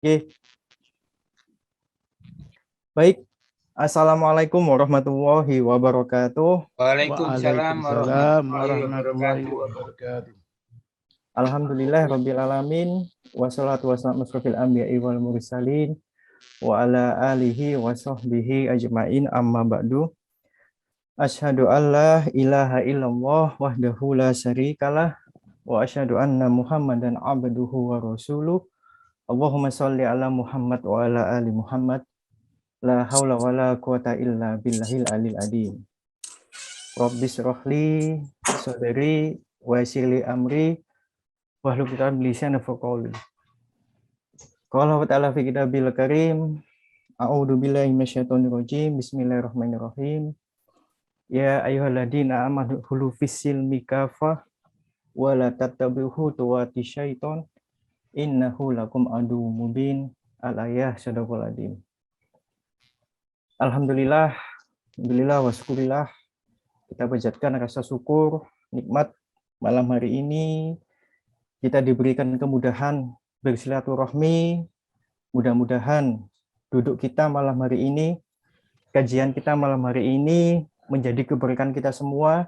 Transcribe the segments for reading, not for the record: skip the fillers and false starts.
Oke, baik. Assalamualaikum warahmatullahi wabarakatuh. Waalaikumsalam Waalaikumsalam warahmatullahi warahmatullahi wabarakatuh. wabarakatuh. Alhamdulillah rabbil alamin. Wassalatu wassalamu asrofil anbiya'i wal mursalin wa ala alihi wa sahbihi ajma'in amma ba'du. Asyhadu an la ilaha illallah wahdahu la syarikalah wa asyhadu anna Muhammadan abduhu wa rasuluh. Allahumma shalli ala Muhammad wa ala ali Muhammad. La haula wa la quwata illa billahil alil adim. Rabbis rohli sadri wa yassirli amri wahlul 'uqdatam min lisani yafqahu qawli. Qala wa ta'ala fi kitabil karim, a'udzu billahi minasyaitonir rajim. Bismillahirrahmanirrahim. Ya ayyuhalladzina amanu khulu fis-silmi kafah wa la tattabi'u khutuwati syaiton innahu lakum aduwwum mubin. Al-ayah sadaqal adzim. Alhamdulillah wa syukurillah. Kita panjatkan rasa syukur, nikmat malam hari ini kita diberikan kemudahan bersilaturahmi. Mudah-mudahan duduk kita malam hari ini, kajian kita malam hari ini menjadi keberkahan kita semua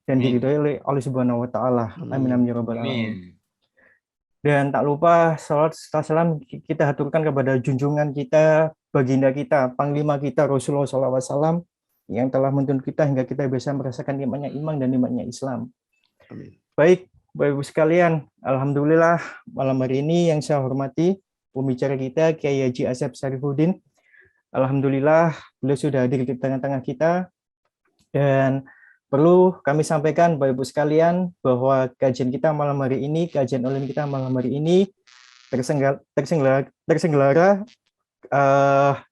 dan diridhoi oleh Allah Subhanahu wa taala. Amin amin ya rabbal alamin. Dan tak lupa salat serta salam kita haturkan kepada junjungan kita, baginda kita, panglima kita Rasulullah SAW yang telah menuntun kita hingga kita bisa merasakan nikmatnya iman dan nikmatnya Islam. Amin. Baik, Bapak Ibu sekalian, alhamdulillah malam hari ini yang saya hormati pembicara kita Kiai Haji Asep Syarifuddin. Alhamdulillah beliau sudah hadir di tengah-tengah kita dan perlu kami sampaikan Bapak Ibu sekalian bahwa kajian kita malam hari ini, kajian online kita malam hari ini terselenggara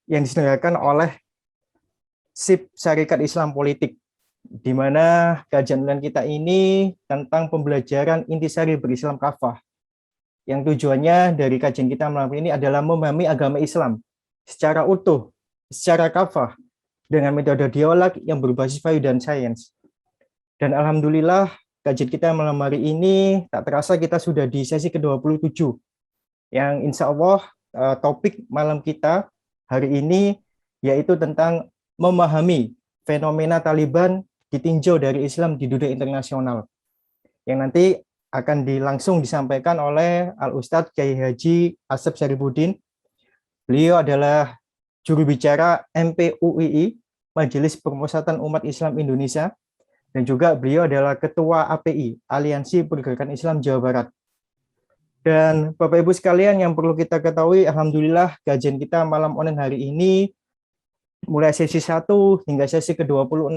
yang diselenggarakan oleh SIP Syarikat Islam Politik, di mana kajian online kita ini tentang pembelajaran intisari berislam kafah. Yang tujuannya dari kajian kita malam ini adalah memahami agama Islam secara utuh, secara kafah, dengan metode dialog yang berbasis value dan sains. Dan alhamdulillah kajian kita malam hari ini tak terasa kita sudah di sesi ke-27, yang insya Allah topik malam kita hari ini yaitu tentang memahami fenomena Taliban ditinjau dari Islam di dunia internasional, yang nanti akan langsung disampaikan oleh Al-Ustadz Kiai Haji Asep Syarifuddin. Beliau adalah juru bicara MPUII, Majelis Permusatan Umat Islam Indonesia, dan juga beliau adalah Ketua API, Aliansi Pergerakan Islam Jawa Barat. Dan Bapak Ibu sekalian yang perlu kita ketahui, alhamdulillah kajian kita malam online hari ini mulai sesi 1 hingga sesi ke-26,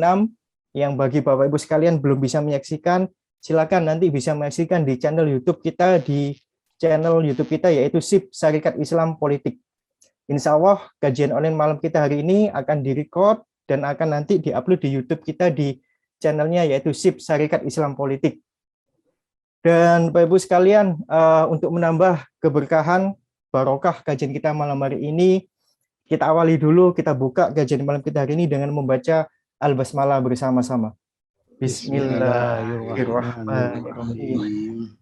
yang bagi Bapak Ibu sekalian belum bisa menyaksikan, silakan nanti bisa menyaksikan di channel YouTube kita, yaitu SIP Syarikat Islam Politik. Insya Allah kajian online malam kita hari ini akan direcord dan akan nanti diupload di YouTube kita di channelnya yaitu SIP Syarikat Islam Politik. Dan Bapak Ibu sekalian, untuk menambah keberkahan barokah kajian kita malam hari ini, kita awali dulu, kita buka kajian malam kita hari ini dengan membaca Al-Basmalah bersama-sama. Bismillahirrahmanirrahim.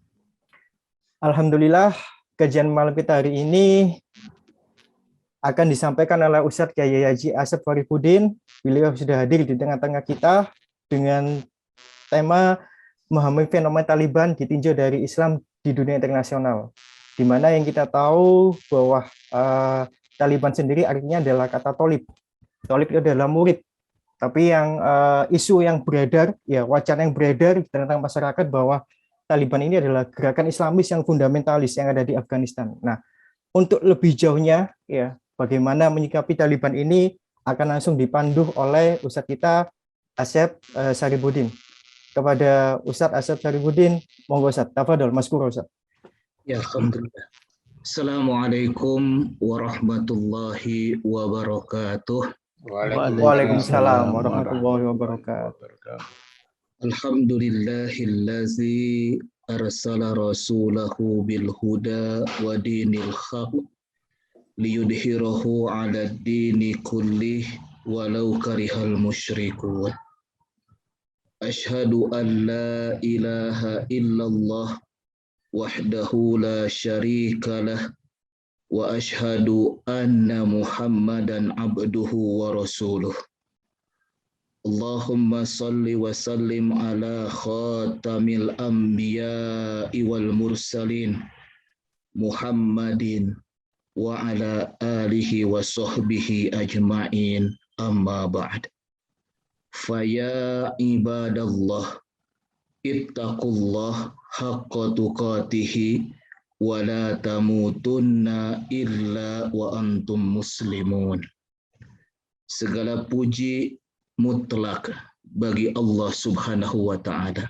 Alhamdulillah, kajian malam kita hari ini akan disampaikan oleh Ustadz Kiai Haji Asep Syarifuddin. Beliau sudah hadir di tengah-tengah kita dengan tema memahami fenomena Taliban ditinjau dari Islam di dunia internasional. Di mana yang kita tahu bahwa Taliban sendiri artinya adalah kata tolib. Tolib itu adalah murid. Tapi yang isu yang beredar, ya wacana yang beredar di tengah masyarakat bahwa Taliban ini adalah gerakan Islamis yang fundamentalis yang ada di Afghanistan. Nah, untuk lebih jauhnya, ya bagaimana menyikapi Taliban ini akan langsung dipandu oleh Ustadz kita Asep Syarifuddin. Kepada Ustadz Asep Syarifuddin, monggo Ustadz, tafadhol maskur Ustadz. Ya, alhamdulillah. Assalamualaikum warahmatullahi wabarakatuh. Waalaikumsalam warahmatullahi wabarakatuh. Alhamdulillahillazi arsala rasulahu bil huda wa dinil haq liyudhhirahu 'ala ad-dini kullih walau karihal musyrikun. Asyhadu an la ilaha illallah wahdahu la syarika lah وأشهد أن محمدا عبده ورسوله اللهم صل وسلم على خاتم الأنبياء والمرسلين محمد وعلى آله وصحبه أجمعين أما بعد فيا عباد الله اتقوا الله حق تقاته ولا تموتن إلا وأنتم مسلمون. Segala puji mutlak bagi Allah Subhanahu wa Ta'ala,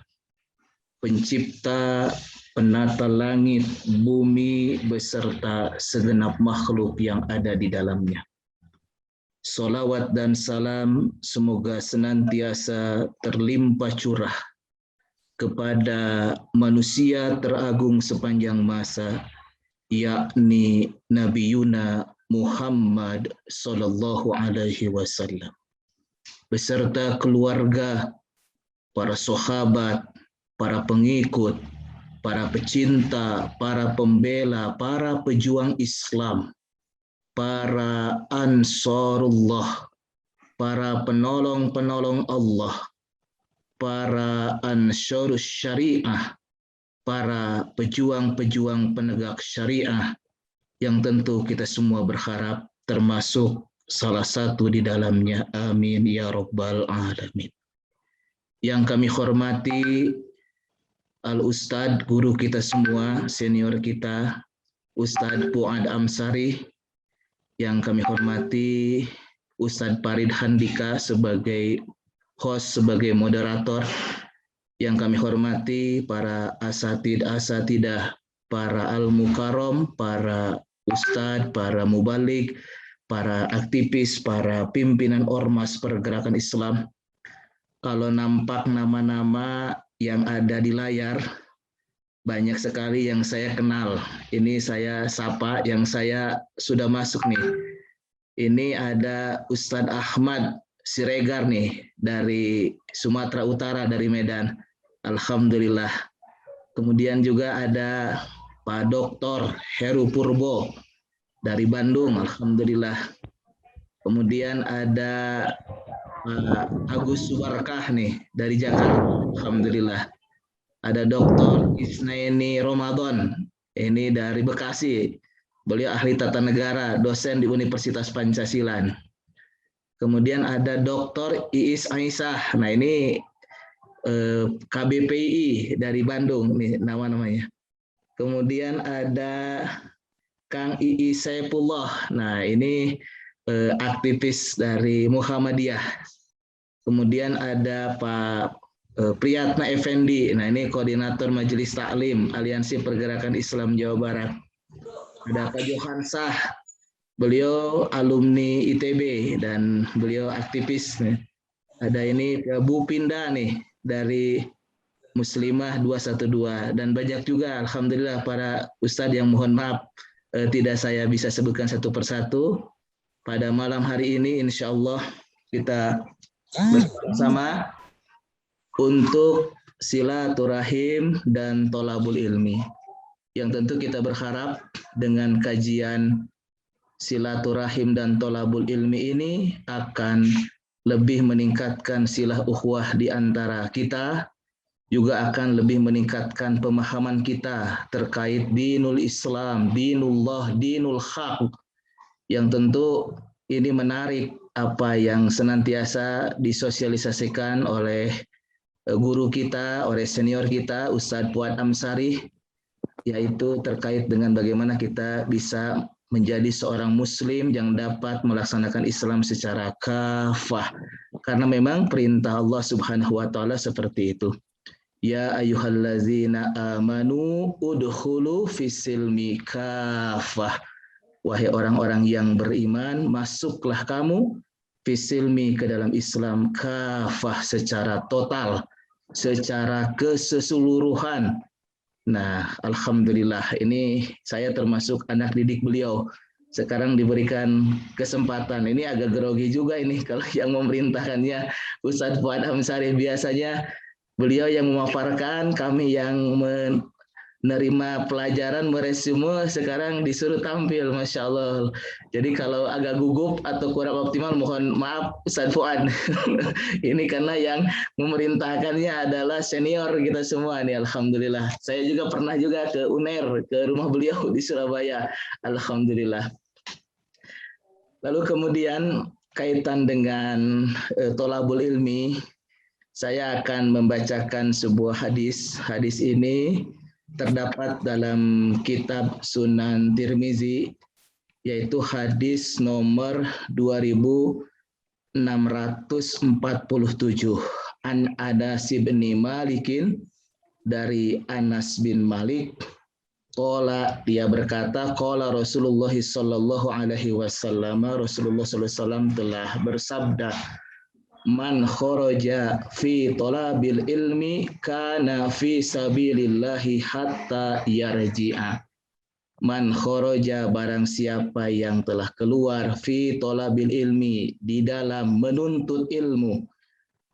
pencipta, penata langit, bumi beserta segenap makhluk yang ada di dalamnya. Salawat dan salam semoga senantiasa terlimpah curah kepada manusia teragung sepanjang masa, yakni Nabi Yuna Muhammad sallallahu alaihi wasallam, beserta keluarga, para sahabat, para pengikut, para pecinta, para pembela, para pejuang Islam, para ansarullah, para penolong-penolong Allah, para ansyarus syariah, para pejuang-pejuang penegak syariah yang tentu kita semua berharap termasuk salah satu di dalamnya. Amin ya rabbal alamin. Yang kami hormati Al-Ustadz, guru kita semua, senior kita, Ustadz Fuad Amsari. Yang kami hormati Ustadz Farid Handika sebagai host, sebagai moderator. Yang kami hormati para asatidah, para al-mukarram, para ustadz, para mubalik, para aktivis, para pimpinan ormas pergerakan Islam. Kalau nampak nama-nama yang ada di layar, banyak sekali yang saya kenal. Ini saya sapa, yang saya sudah masuk nih. Ini ada Ustadz Ahmad Siregar nih, dari Sumatera Utara, dari Medan. Alhamdulillah. Kemudian juga ada Pak Dr. Heru Purbo dari Bandung. Alhamdulillah. Kemudian ada Pak Agus Subarkah nih dari Jakarta. Alhamdulillah. Ada Dr. Isnaini Ramadan. Ini dari Bekasi. Beliau ahli tata negara, dosen di Universitas Pancasilan. Kemudian ada Dr. Iis Aisyah. Nah ini KBPI dari Bandung nih nama-namanya. Kemudian ada Kang Iis Saipullah. Nah ini aktivis dari Muhammadiyah. Kemudian ada Pak Priyatna Effendi. Nah ini koordinator Majelis Taklim Aliansi Pergerakan Islam Jawa Barat. Ada Pak Johansah. Beliau alumni ITB dan beliau aktivis. Ada ini Bu Pinda nih dari Muslimah 212 dan banyak juga alhamdulillah para ustadz yang mohon maaf tidak saya bisa sebutkan satu persatu. Pada malam hari ini insya Allah kita bersama untuk silaturahim dan tolabul ilmi, yang tentu kita berharap dengan kajian silaturahim dan tolabul ilmi ini akan lebih meningkatkan silah ukhuwah di antara kita, juga akan lebih meningkatkan pemahaman kita terkait dinul Islam, dinullah, dinul haq, yang tentu ini menarik apa yang senantiasa disosialisasikan oleh guru kita, oleh senior kita, Ustadz Fuad Amsari, yaitu terkait dengan bagaimana kita bisa menjadi seorang muslim yang dapat melaksanakan Islam secara kafah. Karena memang perintah Allah Subhanahu wa taala seperti itu. Ya ayyuhallazina amanu udkhulu fis-silmi kafah. Wahai orang-orang yang beriman, masuklah kamu fis-silmi ke dalam Islam kafah, secara total, secara keseluruhan. Nah, alhamdulillah ini saya termasuk anak didik beliau. Sekarang diberikan kesempatan. Ini agak grogi juga ini kalau yang memerintahkannya Ustadz Fuad Amsari. Biasanya beliau yang memaparkan, kami yang nerima pelajaran meresume sekarang disuruh tampil, Masya Allah. Jadi kalau agak gugup atau kurang optimal mohon maaf Ustaz Fuad. Ini karena yang memerintahkannya adalah senior kita semua nih, alhamdulillah. Saya juga pernah juga ke UNER, ke rumah beliau di Surabaya, alhamdulillah. Lalu kemudian kaitan dengan tolabul ilmi, saya akan membacakan sebuah hadis. Hadis ini terdapat dalam kitab Sunan Tirmizi, yaitu hadis nomor 2647. An Anas bin Malikin, dari Anas bin Malik, qala, dia berkata, qala Rasulullah sallallahu alaihi wasallam, Rasulullah sallallahu alaihi wasallam telah bersabda, man kharaja fi talabil ilmi kana fi sabilillahi hatta yarji'a. Man kharaja, barang siapa yang telah keluar, fi talabil ilmi, di dalam menuntut ilmu,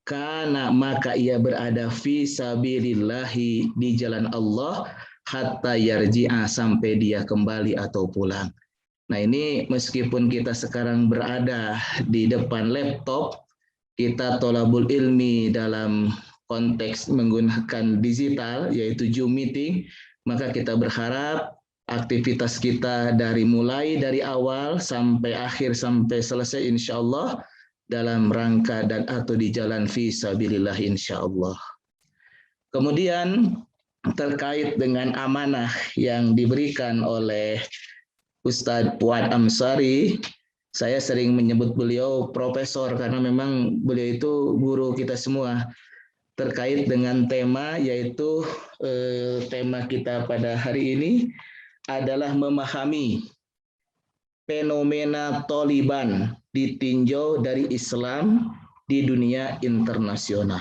kana, maka ia berada, fi sabilillahi, di jalan Allah, hatta yarji'a, sampai dia kembali atau pulang. Nah ini meskipun kita sekarang berada di depan laptop, kita tolabul ilmi dalam konteks menggunakan digital, yaitu Zoom meeting, maka kita berharap aktivitas kita mulai dari awal sampai akhir, sampai selesai insya Allah dalam rangka dan atau di jalan fisabilillah insya Allah. Kemudian terkait dengan amanah yang diberikan oleh Ustadz Fuad Amsari, saya sering menyebut beliau profesor karena memang beliau itu guru kita semua, terkait dengan tema, yaitu tema kita pada hari ini adalah memahami fenomena Taliban ditinjau dari Islam di dunia internasional.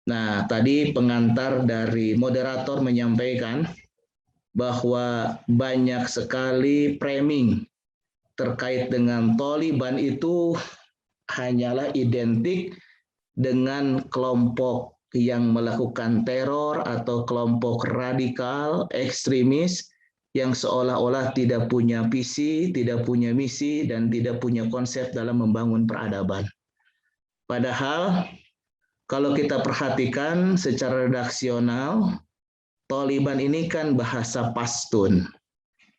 Nah, tadi pengantar dari moderator menyampaikan bahwa banyak sekali framing terkait dengan Taliban itu hanyalah identik dengan kelompok yang melakukan teror atau kelompok radikal ekstremis yang seolah-olah tidak punya visi, tidak punya misi, dan tidak punya konsep dalam membangun peradaban. Padahal kalau kita perhatikan secara redaksional, Taliban ini kan bahasa Pashtun.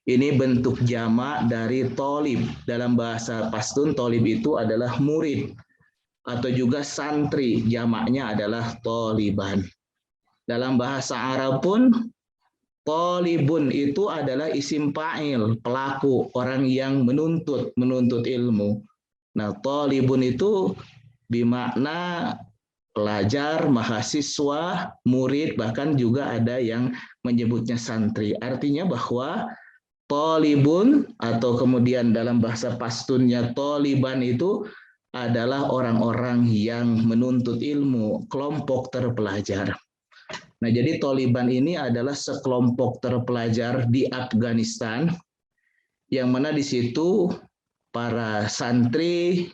Ini bentuk jamak dari tolib. Dalam bahasa Pashtun, tolib itu adalah murid atau juga santri. Jamaknya adalah toliban. Dalam bahasa Arab pun, tolibun itu adalah isim fa'il, pelaku, orang yang menuntut ilmu. Nah, tolibun itu bermakna pelajar, mahasiswa, murid, bahkan juga ada yang menyebutnya santri. Artinya bahwa Tolibun atau kemudian dalam bahasa Pashtunnya Taliban itu adalah orang-orang yang menuntut ilmu, kelompok terpelajar. Nah, jadi Taliban ini adalah sekelompok terpelajar di Afghanistan, yang mana di situ para santri,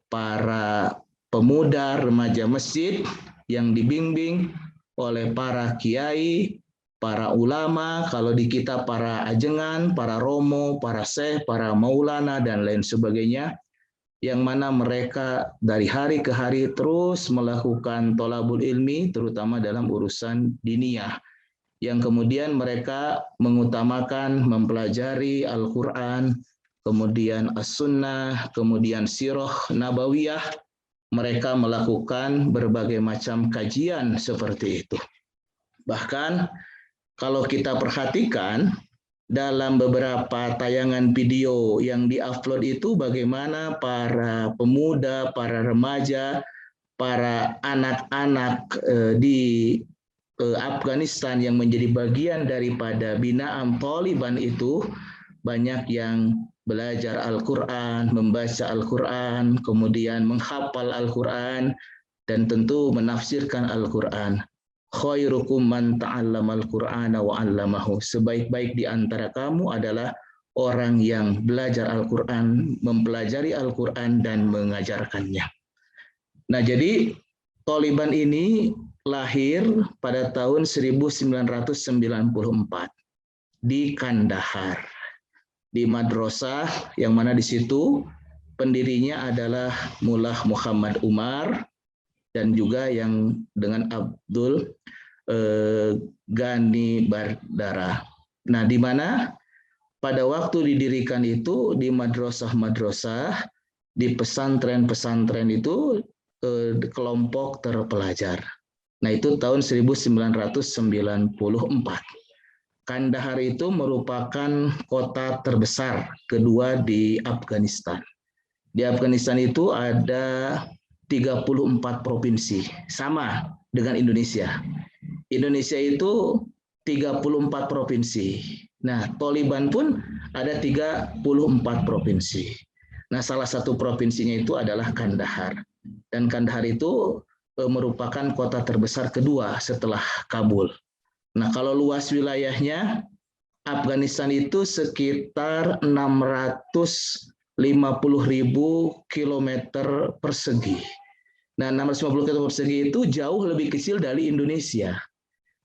para pemuda, remaja masjid yang dibimbing oleh para kiai, para ulama, kalau di kita para ajengan, para romo, para syekh, para maulana, dan lain sebagainya, yang mana mereka dari hari ke hari terus melakukan tolabul ilmi, terutama dalam urusan diniyah, yang kemudian mereka mengutamakan mempelajari Al-Quran, kemudian As-Sunnah, kemudian Sirah Nabawiyah. Mereka melakukan berbagai macam kajian seperti itu. Bahkan kalau kita perhatikan dalam beberapa tayangan video yang diupload itu, bagaimana para pemuda, para remaja, para anak-anak di Afghanistan yang menjadi bagian daripada binaan Taliban itu banyak yang belajar Al-Quran, membaca Al-Quran, kemudian menghafal Al-Quran, dan tentu menafsirkan Al-Quran. Khairukum man ta'allamal Qur'ana wa 'allamahu. Sebaik-baik di antara kamu adalah orang yang belajar Al-Qur'an, mempelajari Al-Qur'an dan mengajarkannya. Nah, jadi Taliban ini lahir pada tahun 1994 di Kandahar, di madrasah yang mana di situ pendirinya adalah Mullah Muhammad Umar dan juga yang dengan Abdul Ghani Bardara. Nah, di mana pada waktu didirikan itu di madrasah-madrasah, di pesantren-pesantren itu kelompok terpelajar. Nah, itu tahun 1994. Kandahar itu merupakan kota terbesar kedua di Afghanistan. Di Afghanistan itu ada 34 provinsi, sama dengan Indonesia. Indonesia itu 34 provinsi. Nah, Taliban pun ada 34 provinsi. Nah, salah satu provinsinya itu adalah Kandahar. Dan Kandahar itu merupakan kota terbesar kedua setelah Kabul. Nah, kalau luas wilayahnya, Afghanistan itu sekitar 650.000 kilometer persegi. Nah, 650 kilometer persegi itu jauh lebih kecil dari Indonesia.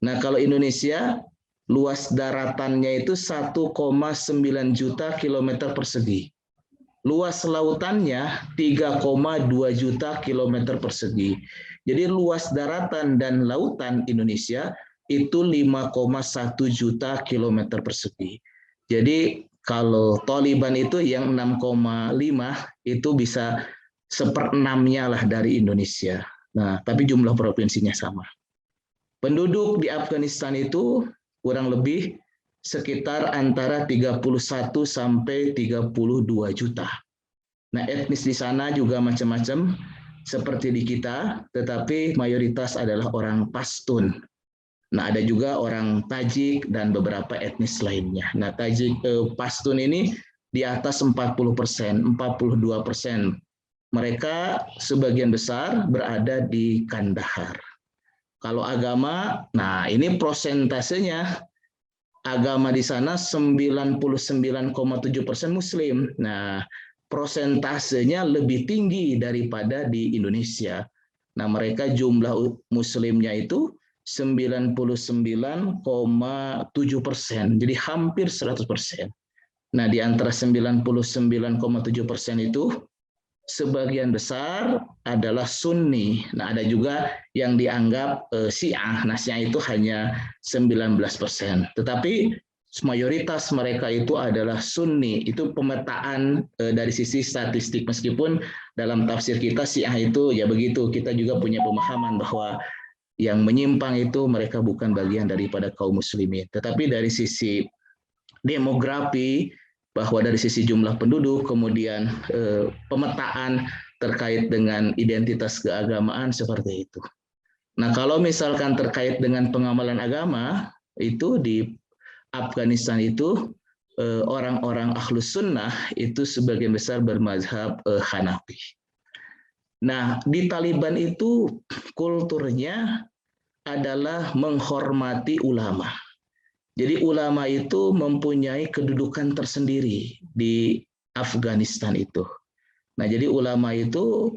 Nah, kalau Indonesia, luas daratannya itu 1,9 juta kilometer persegi. Luas lautannya 3,2 juta kilometer persegi. Jadi luas daratan dan lautan Indonesia itu 5,1 juta kilometer persegi. Jadi kalau Taliban itu yang 6,5 itu bisa 1/6-nya lah dari Indonesia. Nah, tapi jumlah provinsinya sama. Penduduk di Afghanistan itu kurang lebih sekitar antara 31 sampai 32 juta. Nah, etnis di sana juga macam-macam seperti di kita, tetapi mayoritas adalah orang Pashtun. Nah, ada juga orang Tajik dan beberapa etnis lainnya. Nah, Pashtun ini di atas 40%, 42%. Mereka sebagian besar berada di Kandahar. Kalau agama, nah ini prosentasenya, agama di sana 99,7% Muslim. Nah, prosentasenya lebih tinggi daripada di Indonesia. Nah, mereka jumlah Muslimnya itu 99,7%, jadi hampir 100%. Nah, di antara 99,7% itu sebagian besar adalah Sunni. Nah, ada juga yang dianggap Syiah. Nah, Syiah itu hanya 19%. Tetapi mayoritas mereka itu adalah Sunni. Itu pemetaan dari sisi statistik. Meskipun dalam tafsir kita Syiah itu ya begitu. Kita juga punya pemahaman bahwa yang menyimpang itu mereka bukan bagian daripada kaum muslimin. Tetapi dari sisi demografi, bahwa dari sisi jumlah penduduk, kemudian pemetaan terkait dengan identitas keagamaan seperti itu. Nah, kalau misalkan terkait dengan pengamalan agama, itu di Afghanistan itu orang-orang Ahlus Sunnah itu sebagian besar bermazhab Hanafi. Nah, di Taliban itu kulturnya adalah menghormati ulama. Jadi ulama itu mempunyai kedudukan tersendiri di Afghanistan itu. Nah, jadi ulama itu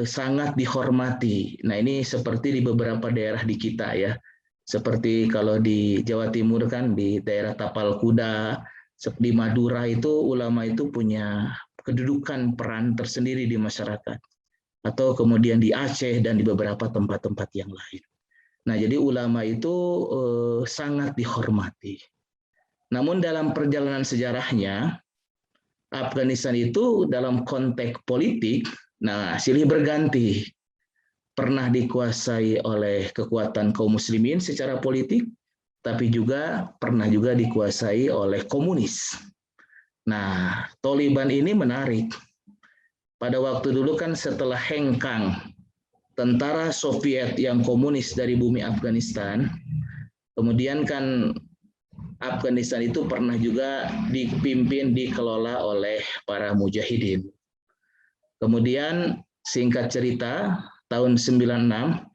sangat dihormati. Nah, ini seperti di beberapa daerah di kita ya. Seperti kalau di Jawa Timur kan di daerah Tapal Kuda, di Madura itu ulama itu punya kedudukan peran tersendiri di masyarakat. Atau kemudian di Aceh dan di beberapa tempat-tempat yang lain. Nah, jadi ulama itu sangat dihormati. Namun dalam perjalanan sejarahnya, Afghanistan itu dalam konteks politik, nah silih berganti. Pernah dikuasai oleh kekuatan kaum muslimin secara politik, tapi juga pernah juga dikuasai oleh komunis. Nah, Taliban ini menarik. Pada waktu dulu kan setelah hengkang tentara Soviet yang komunis dari bumi Afghanistan, kemudian kan Afghanistan itu pernah juga dipimpin, dikelola oleh para mujahidin. Kemudian singkat cerita, tahun 96,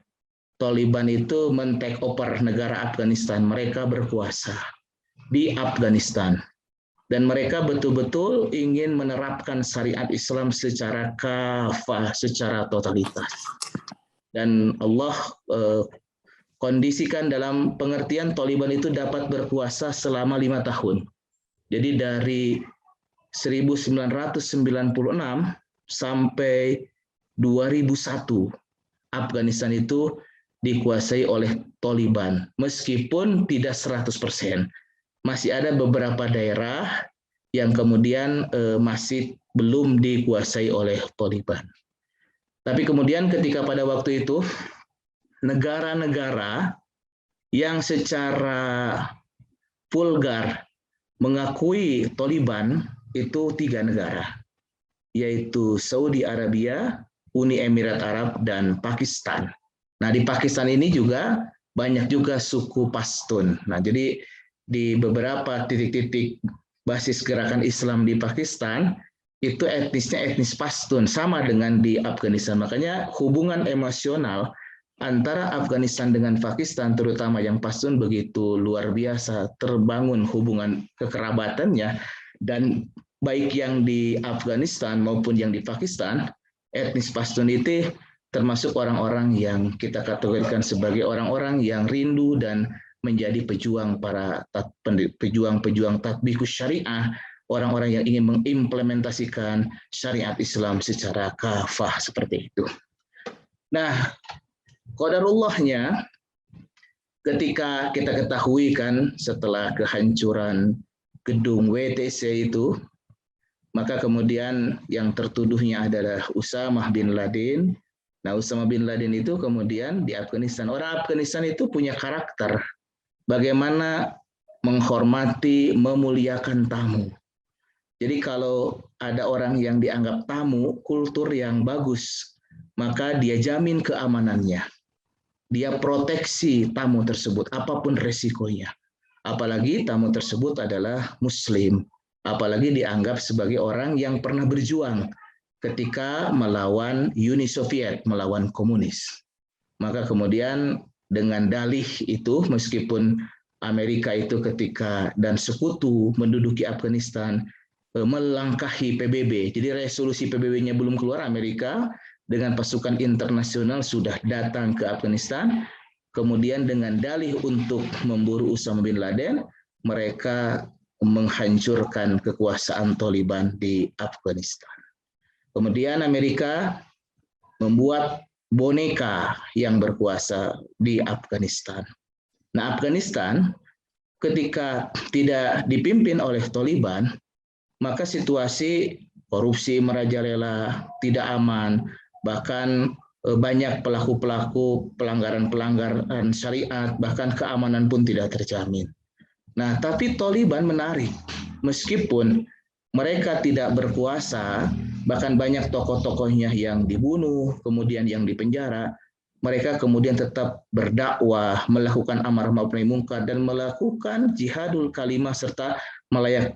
Taliban itu men-take over negara Afghanistan. Mereka berkuasa di Afghanistan. Dan mereka betul-betul ingin menerapkan syariat Islam secara kafah, secara totalitas. Dan Allah kondisikan dalam pengertian Taliban itu dapat berkuasa selama 5 tahun. Jadi dari 1996 sampai 2001, Afghanistan itu dikuasai oleh Taliban. Meskipun tidak 100%, masih ada beberapa daerah yang kemudian masih belum dikuasai oleh Taliban. Tapi kemudian ketika pada waktu itu, negara-negara yang secara vulgar mengakui Taliban itu 3 negara, yaitu Saudi Arabia, Uni Emirat Arab, dan Pakistan. Nah, di Pakistan ini juga banyak juga suku Pashtun. Nah, jadi di beberapa titik-titik basis gerakan Islam di Pakistan, itu etnisnya etnis Pashtun, sama dengan di Afghanistan. Makanya hubungan emosional antara Afghanistan dengan Pakistan, terutama yang Pashtun, begitu luar biasa terbangun hubungan kekerabatannya, dan baik yang di Afghanistan maupun yang di Pakistan, etnis Pashtun itu termasuk orang-orang yang kita kategorikan sebagai orang-orang yang rindu dan menjadi pejuang tatbikus syariah, orang-orang yang ingin mengimplementasikan syariat Islam secara kafah seperti itu. Nah, qadarullahnya ketika kita ketahui kan setelah kehancuran gedung WTC itu, maka kemudian yang tertuduhnya adalah Usamah bin Laden. Nah, Usamah bin Laden itu kemudian di Afghanistan. Orang Afghanistan itu punya karakter bagaimana menghormati, memuliakan tamu. Jadi kalau ada orang yang dianggap tamu, kultur yang bagus, maka dia jamin keamanannya. Dia proteksi tamu tersebut, apapun resikonya. Apalagi tamu tersebut adalah Muslim. Apalagi dianggap sebagai orang yang pernah berjuang ketika melawan Uni Soviet, melawan komunis. Maka kemudian dengan dalih itu, meskipun Amerika itu ketika dan sekutu menduduki Afghanistan, melangkahi PBB. Jadi resolusi PBB-nya belum keluar, Amerika dengan pasukan internasional sudah datang ke Afghanistan. Kemudian dengan dalih untuk memburu Usamah bin Laden, mereka menghancurkan kekuasaan Taliban di Afghanistan. Kemudian Amerika membuat boneka yang berkuasa di Afghanistan. Nah, Afghanistan ketika tidak dipimpin oleh Taliban, maka situasi korupsi merajalela, tidak aman, bahkan banyak pelaku-pelaku pelanggaran syariat, bahkan keamanan pun tidak terjamin. Nah, tapi Taliban menarik, meskipun mereka tidak berkuasa, bahkan banyak tokoh-tokohnya yang dibunuh, kemudian yang dipenjara, mereka kemudian tetap berdakwah, melakukan amar ma'ruf nahi munkar, dan melakukan jihadul kalimah serta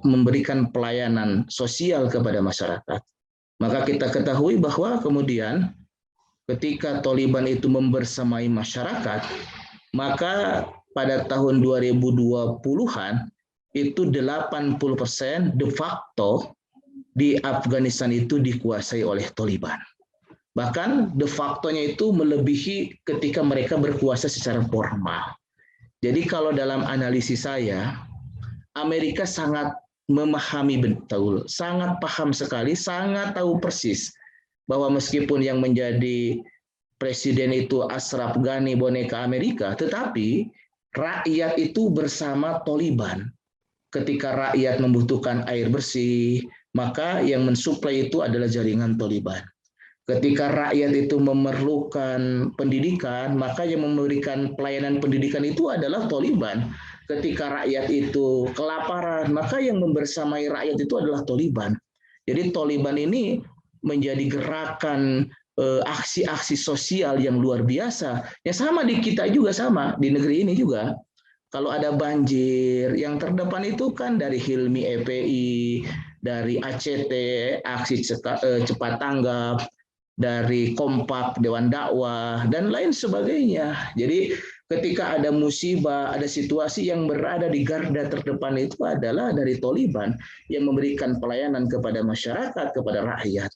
memberikan pelayanan sosial kepada masyarakat. Maka kita ketahui bahwa kemudian ketika Taliban itu membersamai masyarakat, maka pada tahun 2020-an itu 80% de facto di Afghanistan itu dikuasai oleh Taliban. Bahkan de factonya itu melebihi ketika mereka berkuasa secara formal. Jadi kalau dalam analisis saya, Amerika sangat memahami betul, sangat paham sekali, sangat tahu persis bahwa meskipun yang menjadi presiden itu Ashraf Ghani, boneka Amerika, tetapi rakyat itu bersama Taliban. Ketika rakyat membutuhkan air bersih, maka yang mensuplai itu adalah jaringan Taliban. Ketika rakyat itu memerlukan pendidikan, maka yang memberikan pelayanan pendidikan itu adalah Taliban. Ketika rakyat itu kelaparan, maka yang membersamai rakyat itu adalah Taliban. Jadi Taliban ini menjadi gerakan aksi-aksi sosial yang luar biasa. Ya sama di kita juga sama, di negeri ini juga. Kalau ada banjir, yang terdepan itu kan dari Hilmi EPI, dari ACT, Aksi Cepat Tanggap, dari Kompak, Dewan Dakwah, dan lain sebagainya. Jadi ketika ada musibah, ada situasi yang berada di garda terdepan itu adalah dari Taliban yang memberikan pelayanan kepada masyarakat, kepada rakyat.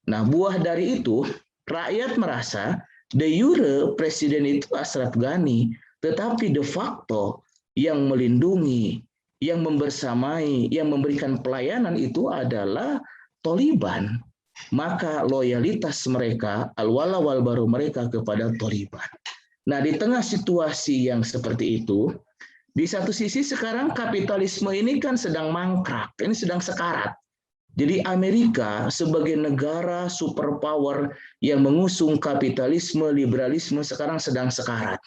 Nah, buah dari itu, rakyat merasa De jure presiden itu Ashraf Ghani, tetapi de facto yang melindungi, yang membersamai, yang memberikan pelayanan itu adalah Taliban. Maka loyalitas mereka, al-wala wal baru mereka kepada Taliban. Nah, di tengah situasi yang seperti itu, di satu sisi sekarang kapitalisme ini kan sedang mangkrak, ini sedang sekarat. Jadi Amerika sebagai negara superpower yang mengusung kapitalisme, liberalisme sekarang sedang sekarat.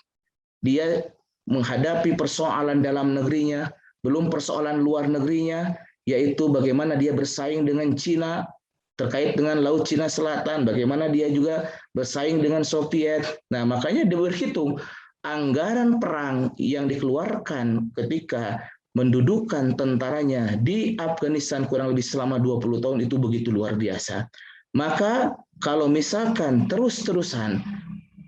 Dia menghadapi persoalan dalam negerinya, belum persoalan luar negerinya, yaitu bagaimana dia bersaing dengan Cina terkait dengan Laut Cina Selatan, bagaimana dia juga bersaing dengan Soviet. Nah, makanya dia berhitung anggaran perang yang dikeluarkan ketika mendudukkan tentaranya di Afghanistan kurang lebih selama 20 tahun itu begitu luar biasa. Maka kalau misalkan terus-terusan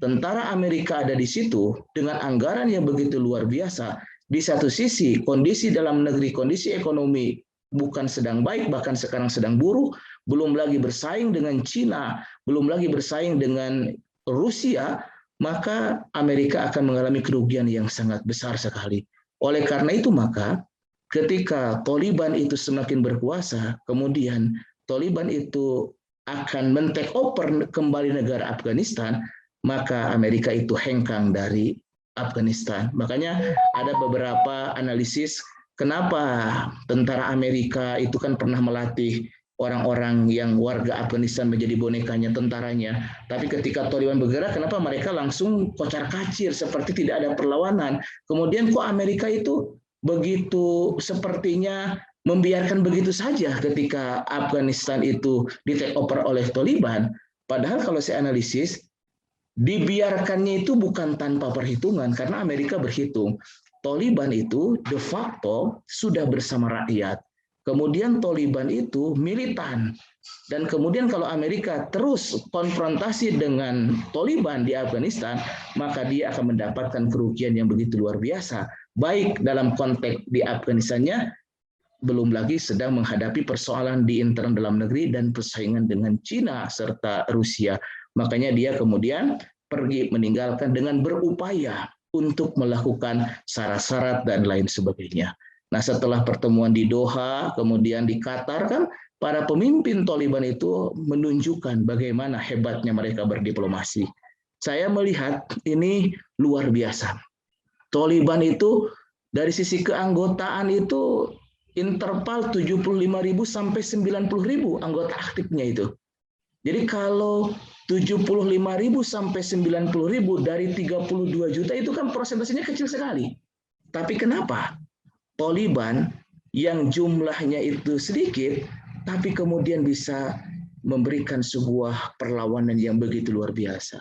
tentara Amerika ada di situ dengan anggaran yang begitu luar biasa, di satu sisi kondisi dalam negeri, kondisi ekonomi bukan sedang baik, bahkan sekarang sedang buruk, belum lagi bersaing dengan Cina, belum lagi bersaing dengan Rusia, maka Amerika akan mengalami kerugian yang sangat besar sekali. Oleh karena itu maka ketika Taliban itu semakin berkuasa, kemudian Taliban itu akan men-take over kembali negara Afghanistan, maka Amerika itu hengkang dari Afghanistan. Makanya ada beberapa analisis kenapa tentara Amerika itu kan pernah melatih orang-orang yang warga Afghanistan menjadi bonekanya, tentaranya. Tapi ketika Taliban bergerak, kenapa mereka langsung kocar-kacir seperti tidak ada perlawanan? Kemudian kok Amerika itu begitu sepertinya membiarkan begitu saja ketika Afghanistan itu di-take over oleh Taliban. Padahal kalau saya analisis, dibiarkannya itu bukan tanpa perhitungan, karena Amerika berhitung. Taliban itu de facto sudah bersama rakyat. Kemudian Taliban itu militan. Dan kemudian kalau Amerika terus konfrontasi dengan Taliban di Afghanistan, maka dia akan mendapatkan kerugian yang begitu luar biasa. Baik dalam konteks di Afghanistannya, belum lagi sedang menghadapi persoalan di internal dalam negeri dan persaingan dengan Cina serta Rusia. Makanya dia kemudian pergi meninggalkan dengan berupaya untuk melakukan syarat-syarat dan lain sebagainya. Nah, setelah pertemuan di Doha, kemudian di Qatar, kan para pemimpin Taliban itu menunjukkan bagaimana hebatnya mereka berdiplomasi. Saya melihat ini luar biasa. Taliban itu dari sisi keanggotaan itu interval 75.000 sampai 90.000 anggota aktifnya itu. Jadi kalau 75.000 sampai 90.000 dari 32 juta itu kan persentasenya kecil sekali. Tapi kenapa Taliban yang jumlahnya itu sedikit, tapi kemudian bisa memberikan sebuah perlawanan yang begitu luar biasa?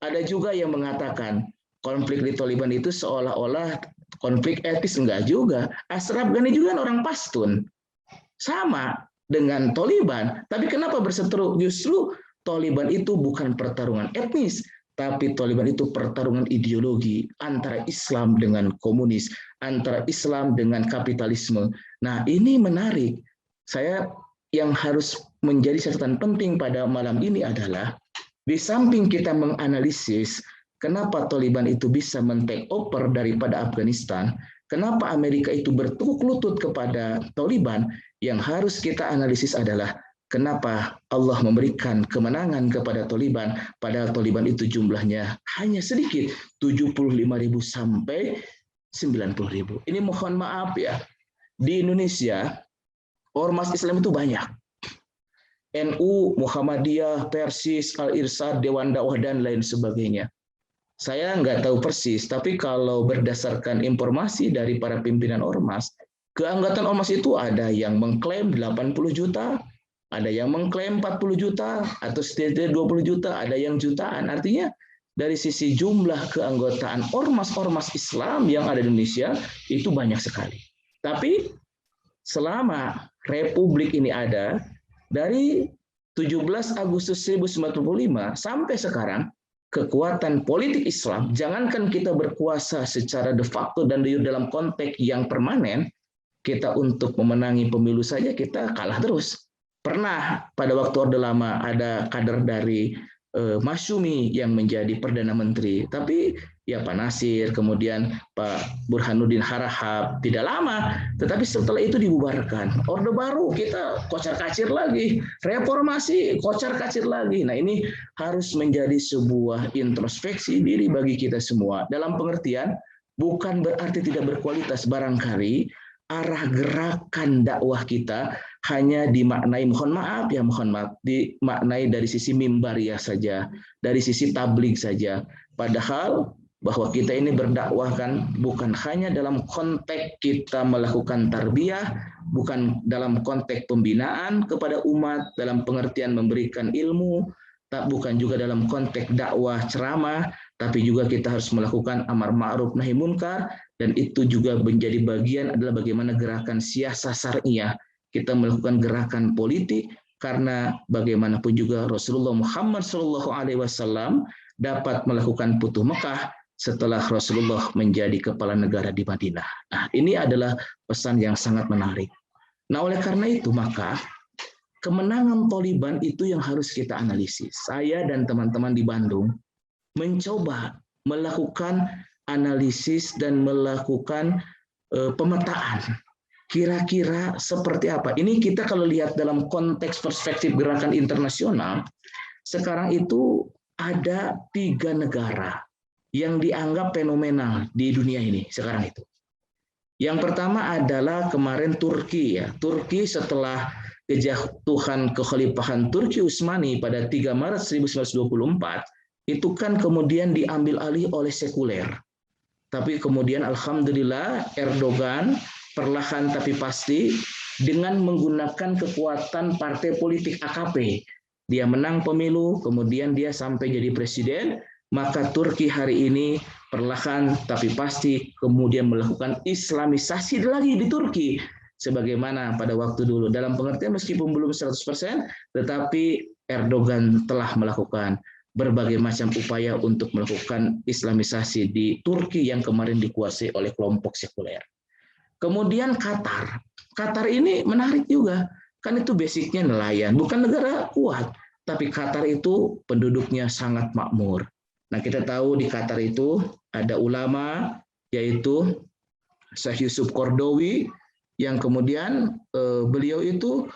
Ada juga yang mengatakan konflik di Taliban itu seolah-olah konflik etis, enggak juga. Ashraf Ghani juga orang Pashtun, sama dengan Taliban. Tapi kenapa berseteru? Justru Taliban itu bukan pertarungan etnis, tapi Taliban itu pertarungan ideologi antara Islam dengan komunis, antara Islam dengan kapitalisme. Nah, ini menarik. Saya yang harus menjadi catatan penting pada malam ini adalah di samping kita menganalisis kenapa Taliban itu bisa men-take over daripada Afghanistan, kenapa Amerika itu bertukuk lutut kepada Taliban, yang harus kita analisis adalah kenapa Allah memberikan kemenangan kepada Taliban, padahal Taliban itu jumlahnya hanya sedikit, 75.000 sampai 90.000. Ini mohon maaf ya, di Indonesia ormas Islam itu banyak. NU, Muhammadiyah, Persis, Al-Irsyad, Dewan Dakwah, dan lain sebagainya. Saya nggak tahu persis, tapi kalau berdasarkan informasi dari para pimpinan ormas, keanggotaan ormas itu ada yang mengklaim 80 juta, ada yang mengklaim 40 juta, atau setidaknya 20 juta, ada yang jutaan. Artinya dari sisi jumlah keanggotaan ormas-ormas Islam yang ada di Indonesia itu banyak sekali. Tapi selama Republik ini ada, dari 17 Agustus 1945 sampai sekarang, kekuatan politik Islam, jangankan kita berkuasa secara de facto dan de jure dalam konteks yang permanen, kita untuk memenangi pemilu saja kita kalah terus. Pernah pada waktu Orde Lama ada kader dari Masyumi yang menjadi Perdana Menteri. Tapi ya Pak Nasir, kemudian Pak Burhanuddin Harahap, tidak lama. Tetapi setelah itu dibubarkan. Orde Baru kita kocar-kacir lagi. Reformasi kocar-kacir lagi. Nah ini harus menjadi sebuah introspeksi diri bagi kita semua. Dalam pengertian, bukan berarti tidak berkualitas. Barangkali arah gerakan dakwah kita hanya dimaknai, mohon maaf, dimaknai dari sisi mimbaria saja, dari sisi tabligh saja. Padahal bahwa kita ini berdakwah kan bukan hanya dalam konteks kita melakukan tarbiyah, bukan dalam konteks pembinaan kepada umat, dalam pengertian memberikan ilmu, bukan juga dalam konteks dakwah ceramah, tapi juga kita harus melakukan amar ma'ruf nahi munkar, dan itu juga menjadi bagian adalah bagaimana gerakan siasah syariah. Kita melakukan gerakan politik karena bagaimanapun juga Rasulullah Muhammad SAW dapat melakukan Futuh Mekah setelah Rasulullah menjadi kepala negara di Madinah. Nah, ini adalah pesan yang sangat menarik. Nah, oleh karena itu maka kemenangan Taliban itu yang harus kita analisis. Saya dan teman-teman di Bandung mencoba melakukan analisis dan melakukan pemetaan. Kira-kira seperti apa? Ini kita kalau lihat dalam konteks perspektif gerakan internasional, sekarang itu ada 3 negara yang dianggap fenomenal di dunia ini sekarang itu. Yang pertama adalah kemarin Turki ya. Turki setelah kejatuhan kekhalifahan Turki Utsmani pada 3 Maret 1924, itu kan kemudian diambil alih oleh sekuler. Tapi kemudian alhamdulillah Erdogan perlahan tapi pasti dengan menggunakan kekuatan partai politik AKP. Dia menang pemilu, kemudian dia sampai jadi presiden, maka Turki hari ini perlahan tapi pasti kemudian melakukan Islamisasi lagi di Turki. Sebagaimana pada waktu dulu. Dalam pengertian meskipun belum 100%, tetapi Erdogan telah melakukan berbagai macam upaya untuk melakukan Islamisasi di Turki yang kemarin dikuasai oleh kelompok sekuler. Kemudian Qatar. Qatar ini menarik juga. Kan itu basicnya nelayan, bukan negara kuat. Tapi Qatar itu penduduknya sangat makmur. Nah, kita tahu di Qatar itu ada ulama, yaitu Syekh Yusuf Qaradawi, yang kemudian beliau itu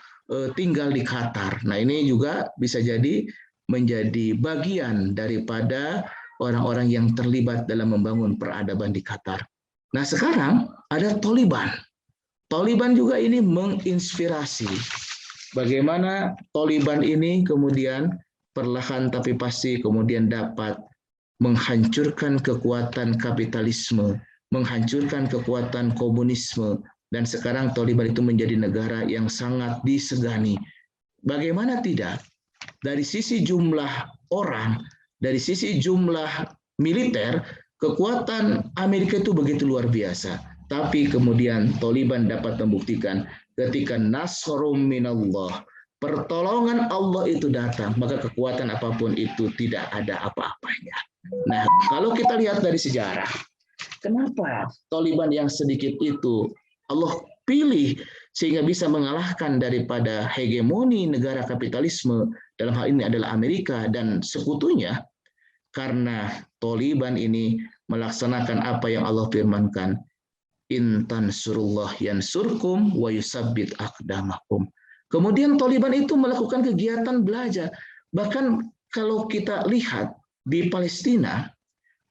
tinggal di Qatar. Nah, ini juga bisa jadi menjadi bagian daripada orang-orang yang terlibat dalam membangun peradaban di Qatar. Nah, sekarang ada Taliban. Taliban juga ini menginspirasi bagaimana Taliban ini kemudian perlahan tapi pasti kemudian dapat menghancurkan kekuatan kapitalisme, menghancurkan kekuatan komunisme, dan sekarang Taliban itu menjadi negara yang sangat disegani. Bagaimana tidak? Dari sisi jumlah orang, dari sisi jumlah militer, kekuatan Amerika itu begitu luar biasa. Tapi kemudian Taliban dapat membuktikan ketika nasrum minallah, pertolongan Allah itu datang, maka kekuatan apapun itu tidak ada apa-apanya. Nah, kalau kita lihat dari sejarah, kenapa Taliban yang sedikit itu Allah pilih sehingga bisa mengalahkan daripada hegemoni negara kapitalisme, dalam hal ini adalah Amerika dan sekutunya, karena Taliban ini melaksanakan apa yang Allah firmankan, in tansurullah yansurkum wa yusabbit aqdamakum. Kemudian Taliban itu melakukan kegiatan belajar. Bahkan kalau kita lihat di Palestina,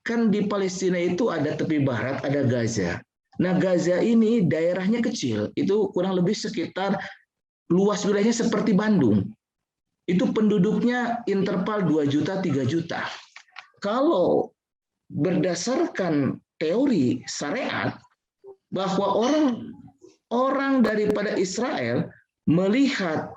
kan di Palestina itu ada tepi barat, ada Gaza. Nah, Gaza ini daerahnya kecil, itu kurang lebih sekitar luas wilayahnya seperti Bandung. Itu penduduknya interval 2 juta, 3 juta. Kalau berdasarkan teori syariat, bahwa orang daripada Israel melihat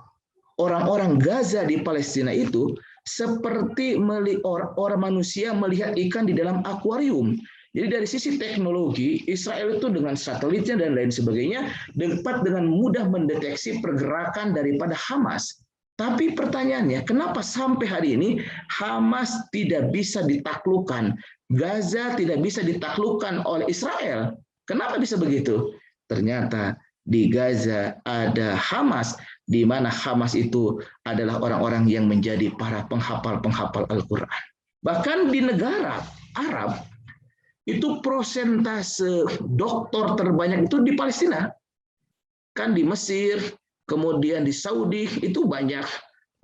orang-orang Gaza di Palestina itu seperti orang manusia melihat ikan di dalam akuarium. Jadi dari sisi teknologi, Israel itu dengan satelitnya dan lain sebagainya dapat dengan mudah mendeteksi pergerakan daripada Hamas. Tapi pertanyaannya, kenapa sampai hari ini Hamas tidak bisa ditaklukkan? Gaza tidak bisa ditaklukkan oleh Israel. Kenapa bisa begitu? Ternyata di Gaza ada Hamas, di mana Hamas itu adalah orang-orang yang menjadi para penghafal-penghafal Al-Quran. Bahkan di negara Arab, itu prosentase doktor terbanyak itu di Palestina. Kan di Mesir, kemudian di Saudi, itu banyak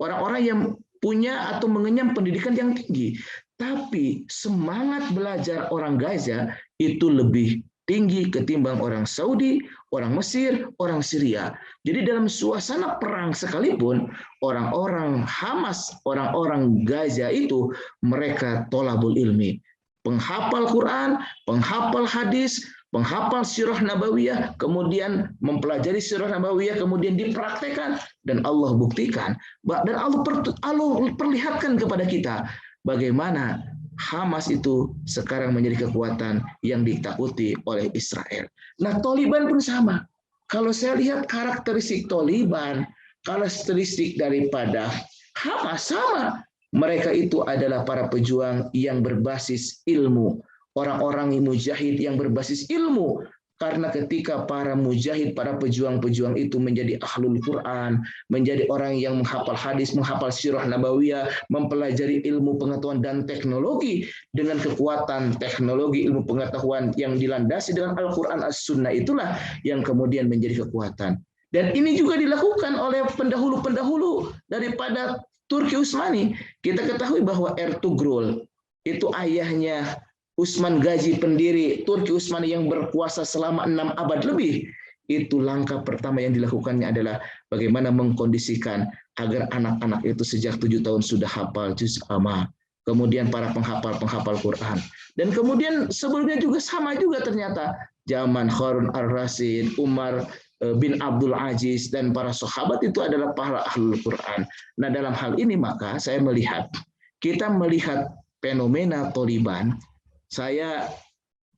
orang-orang yang punya atau mengenyam pendidikan yang tinggi. Tapi semangat belajar orang Gaza itu lebih tinggi ketimbang orang Saudi, orang Mesir, orang Syria. Jadi dalam suasana perang sekalipun, orang-orang Hamas, orang-orang Gaza itu, mereka tolabul ilmi. Penghafal Quran, penghafal hadis, penghafal sirah nabawiyah, kemudian mempelajari sirah nabawiyah, kemudian dipraktekkan, dan Allah buktikan, dan Allah perlihatkan kepada kita bagaimana Hamas itu sekarang menjadi kekuatan yang ditakuti oleh Israel. Nah, Taliban pun sama. Kalau saya lihat karakteristik Taliban, karakteristik daripada Hamas sama. Mereka itu adalah para pejuang yang berbasis ilmu. Orang-orang mujahid yang berbasis ilmu. Karena ketika para mujahid, para pejuang-pejuang itu menjadi ahlul Quran, menjadi orang yang menghafal hadis, menghafal sirah nabawiyah, mempelajari ilmu pengetahuan dan teknologi, dengan kekuatan teknologi ilmu pengetahuan yang dilandasi dengan Al-Quran As-Sunnah, itulah yang kemudian menjadi kekuatan. Dan ini juga dilakukan oleh pendahulu-pendahulu daripada Turki Utsmani. Kita ketahui bahwa Ertugrul itu ayahnya Utsman Gazi, pendiri Turki Utsmani yang berkuasa selama 6 abad lebih. Itu langkah pertama yang dilakukannya adalah bagaimana mengkondisikan agar anak-anak itu sejak 7 tahun sudah hafal juz amma. Kemudian para penghafal Quran. Dan kemudian sebelumnya juga sama juga ternyata. Zaman Harun ar-Rasyid, Umar bin Abdul Aziz, dan para sahabat itu adalah para ahlul Quran. Nah, dalam hal ini maka saya melihat, kita melihat fenomena Taliban, saya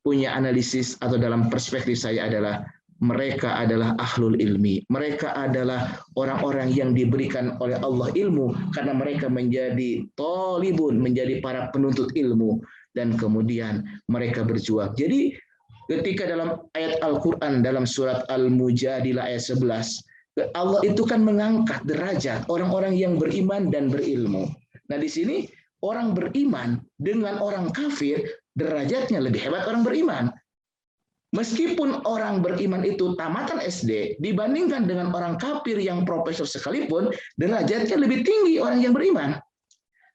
punya analisis atau dalam perspektif saya adalah mereka adalah ahlul ilmi. Mereka adalah orang-orang yang diberikan oleh Allah ilmu karena mereka menjadi talibun, menjadi para penuntut ilmu, dan kemudian mereka berjuang. Jadi ketika dalam ayat Al-Quran dalam surat Al-Mujadilah ayat 11, Allah itu kan mengangkat derajat orang-orang yang beriman dan berilmu. Nah, di sini orang beriman dengan orang kafir derajatnya lebih hebat orang beriman. Meskipun orang beriman itu tamatan SD, dibandingkan dengan orang kafir yang profesor sekalipun, derajatnya lebih tinggi orang yang beriman.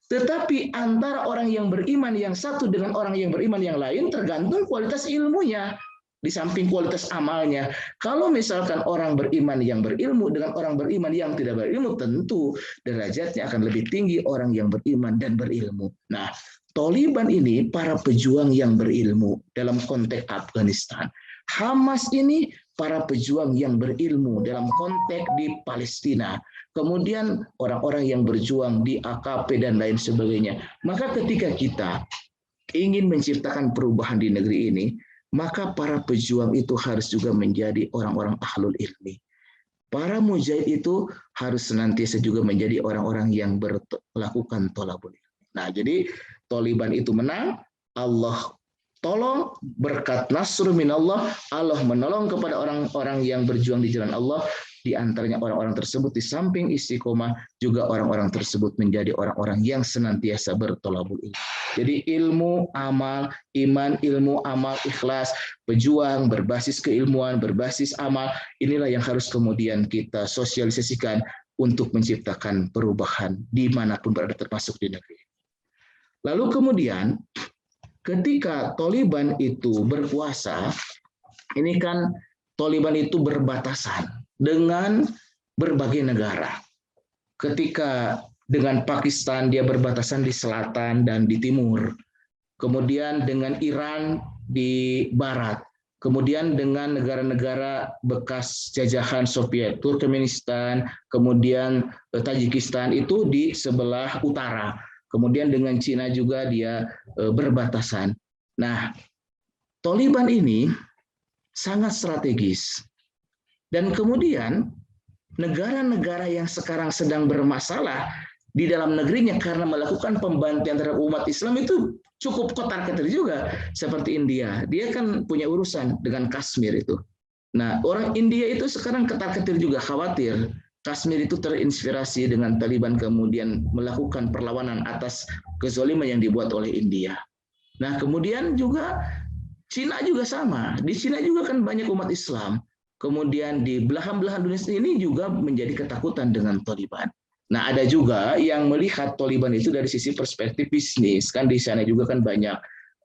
Tetapi antara orang yang beriman yang satu dengan orang yang beriman yang lain tergantung kualitas ilmunya, di samping kualitas amalnya. Kalau misalkan orang beriman yang berilmu dengan orang beriman yang tidak berilmu, tentu derajatnya akan lebih tinggi orang yang beriman dan berilmu. Nah, Taliban ini para pejuang yang berilmu dalam konteks Afghanistan. Hamas ini para pejuang yang berilmu dalam konteks di Palestina. Kemudian orang-orang yang berjuang di AKP dan lain sebagainya. Maka ketika kita ingin menciptakan perubahan di negeri ini, maka para pejuang itu harus juga menjadi orang-orang ahlul ilmi. Para mujahid itu harus senantiasa juga menjadi orang-orang yang melakukan thalabul ilmi. Nah, jadi Taliban itu menang, Allah tolong, berkat nasr minallah, Allah menolong kepada orang-orang yang berjuang di jalan Allah. Di antaranya orang-orang tersebut di samping istiqomah, juga orang-orang tersebut menjadi orang-orang yang senantiasa berthalabul ilmi. Jadi ilmu, amal, iman, ilmu, amal, ikhlas, pejuang, berbasis keilmuan, berbasis amal, inilah yang harus kemudian kita sosialisasikan untuk menciptakan perubahan dimanapun berada, termasuk di negeri. Lalu kemudian ketika Taliban itu berkuasa, ini kan Taliban itu berbatasan dengan berbagai negara. Ketika dengan Pakistan dia berbatasan di selatan dan di timur. Kemudian dengan Iran di barat. Kemudian dengan negara-negara bekas jajahan Soviet, Turkmenistan, kemudian Tajikistan itu di sebelah utara. Kemudian dengan Cina juga dia berbatasan. Nah, Taliban ini sangat strategis. Dan kemudian negara-negara yang sekarang sedang bermasalah di dalam negerinya karena melakukan pembantian terhadap umat Islam itu cukup kotar-katir juga. Seperti India, dia kan punya urusan dengan Kashmir itu. Nah, orang India itu sekarang ketar-ketir juga, khawatir Kashmir itu terinspirasi dengan Taliban kemudian melakukan perlawanan atas kezaliman yang dibuat oleh India. Nah, kemudian juga Cina juga sama. Di Cina juga kan banyak umat Islam. Kemudian di belahan-belahan dunia ini juga menjadi ketakutan dengan Taliban. Nah, ada juga yang melihat Taliban itu dari sisi perspektif bisnis. Kan di sana juga kan banyak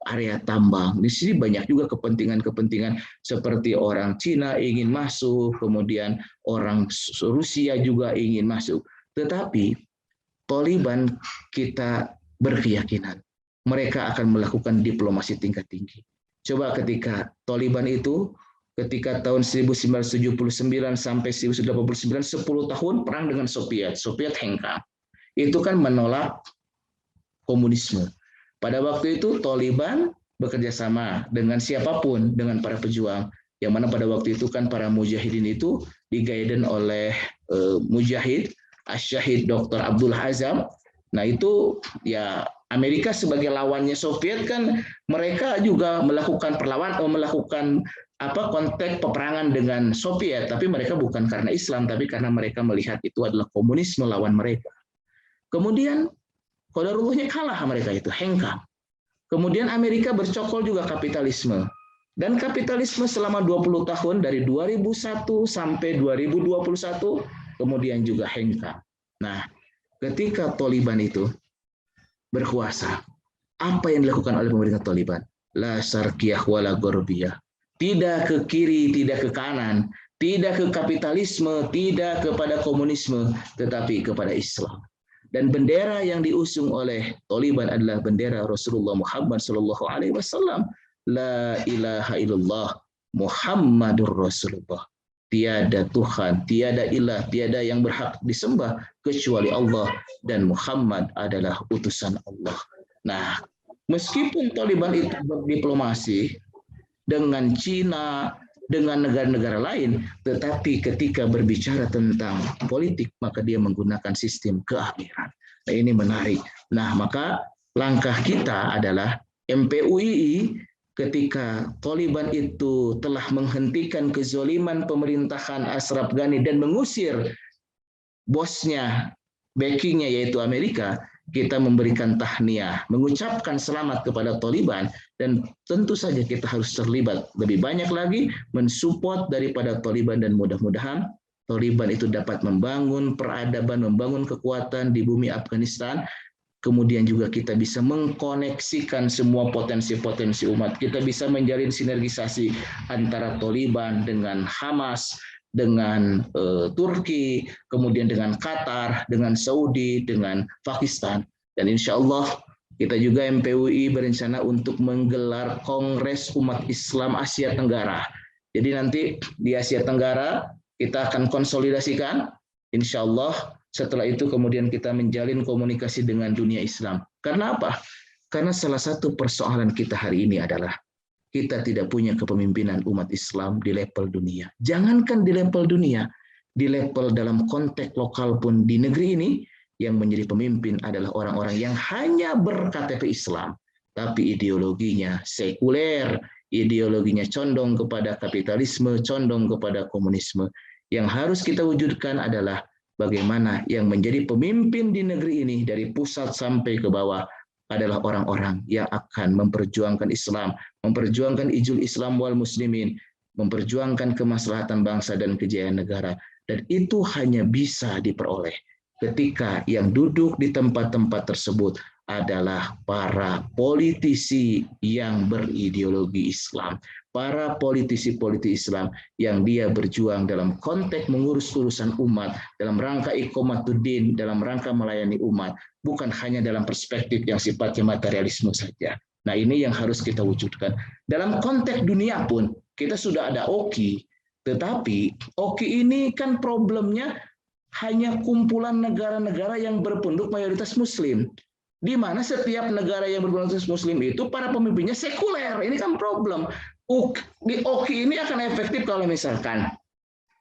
area tambang. Di sini banyak juga kepentingan-kepentingan seperti orang Cina ingin masuk, kemudian orang Rusia juga ingin masuk. Tetapi Taliban kita berkeyakinan mereka akan melakukan diplomasi tingkat tinggi. Coba ketika Taliban itu ketika tahun 1979 sampai 1989 10 tahun perang dengan Soviet hengkang. Itu kan menolak komunisme. Pada waktu itu Taliban bekerja sama dengan siapapun, dengan para pejuang, yang mana pada waktu itu kan para mujahidin itu diguidance oleh Mujahid Asy-Syahid Dr. Abdul Azam. Nah itu ya Amerika sebagai lawannya Soviet kan mereka juga melakukan konteks peperangan dengan Soviet, tapi mereka bukan karena Islam, tapi karena mereka melihat itu adalah komunisme lawan mereka. Kemudian qadarullahnya kalah mereka itu, hengkang. Kemudian Amerika bercokol juga kapitalisme. Dan kapitalisme selama 20 tahun dari 2001 sampai 2021 kemudian juga hengkang. Nah, ketika Taliban itu berkuasa, apa yang dilakukan oleh pemerintah Taliban? La syarqiyah wala gharbiyah. Tidak ke kiri, tidak ke kanan, tidak ke kapitalisme, tidak kepada komunisme, tetapi kepada Islam. Dan bendera yang diusung oleh Taliban adalah bendera Rasulullah Muhammad SAW. La ilaha illallah Muhammadur Rasulullah. Tiada Tuhan, tiada ilah, tiada yang berhak disembah kecuali Allah, dan Muhammad adalah utusan Allah. Nah, meskipun Taliban itu berdiplomasi dengan Cina, dengan negara-negara lain, tetapi ketika berbicara tentang politik, maka dia menggunakan sistem keamiran. Nah, ini menarik. Nah, maka langkah kita adalah MPUII ketika Taliban itu telah menghentikan kezaliman pemerintahan Ashraf Ghani dan mengusir bosnya, backingnya yaitu Amerika, kita memberikan tahniah, mengucapkan selamat kepada Taliban, dan tentu saja kita harus terlibat lebih banyak lagi mensupport daripada Taliban, dan mudah-mudahan Taliban itu dapat membangun peradaban, membangun kekuatan di bumi Afghanistan. Kemudian juga kita bisa mengkoneksikan semua potensi-potensi umat. Kita bisa menjalin sinergisasi antara Taliban dengan Hamas, dengan Turki, kemudian dengan Qatar, dengan Saudi, dengan Pakistan. Dan insya Allah kita juga MPUI berencana untuk menggelar Kongres Umat Islam Asia Tenggara. Jadi nanti di Asia Tenggara kita akan konsolidasikan, insya Allah. Setelah itu kemudian kita menjalin komunikasi dengan dunia Islam. Karena apa? Karena salah satu persoalan kita hari ini adalah kita tidak punya kepemimpinan umat Islam di level dunia. Jangankan di level dunia, di level dalam konteks lokal pun di negeri ini, yang menjadi pemimpin adalah orang-orang yang hanya berKTP Islam, tapi ideologinya sekuler, ideologinya condong kepada kapitalisme, condong kepada komunisme. Yang harus kita wujudkan adalah bagaimana yang menjadi pemimpin di negeri ini dari pusat sampai ke bawah adalah orang-orang yang akan memperjuangkan Islam, memperjuangkan ijul Islam wal muslimin, memperjuangkan kemaslahatan bangsa dan kejayaan negara. Dan itu hanya bisa diperoleh ketika yang duduk di tempat-tempat tersebut adalah para politisi yang berideologi Islam, para politisi-politisi Islam yang dia berjuang dalam konteks mengurus urusan umat, dalam rangka iqomatuddin, dalam rangka melayani umat, bukan hanya dalam perspektif yang sifatnya materialisme saja. Nah, ini yang harus kita wujudkan. Dalam konteks dunia pun, kita sudah ada OKI, tetapi OKI ini kan problemnya hanya kumpulan negara-negara yang berpenduduk mayoritas Muslim, di mana setiap negara yang berpenduduk Muslim itu para pemimpinnya sekuler. Ini kan problem. Di OKI ini akan efektif kalau misalkan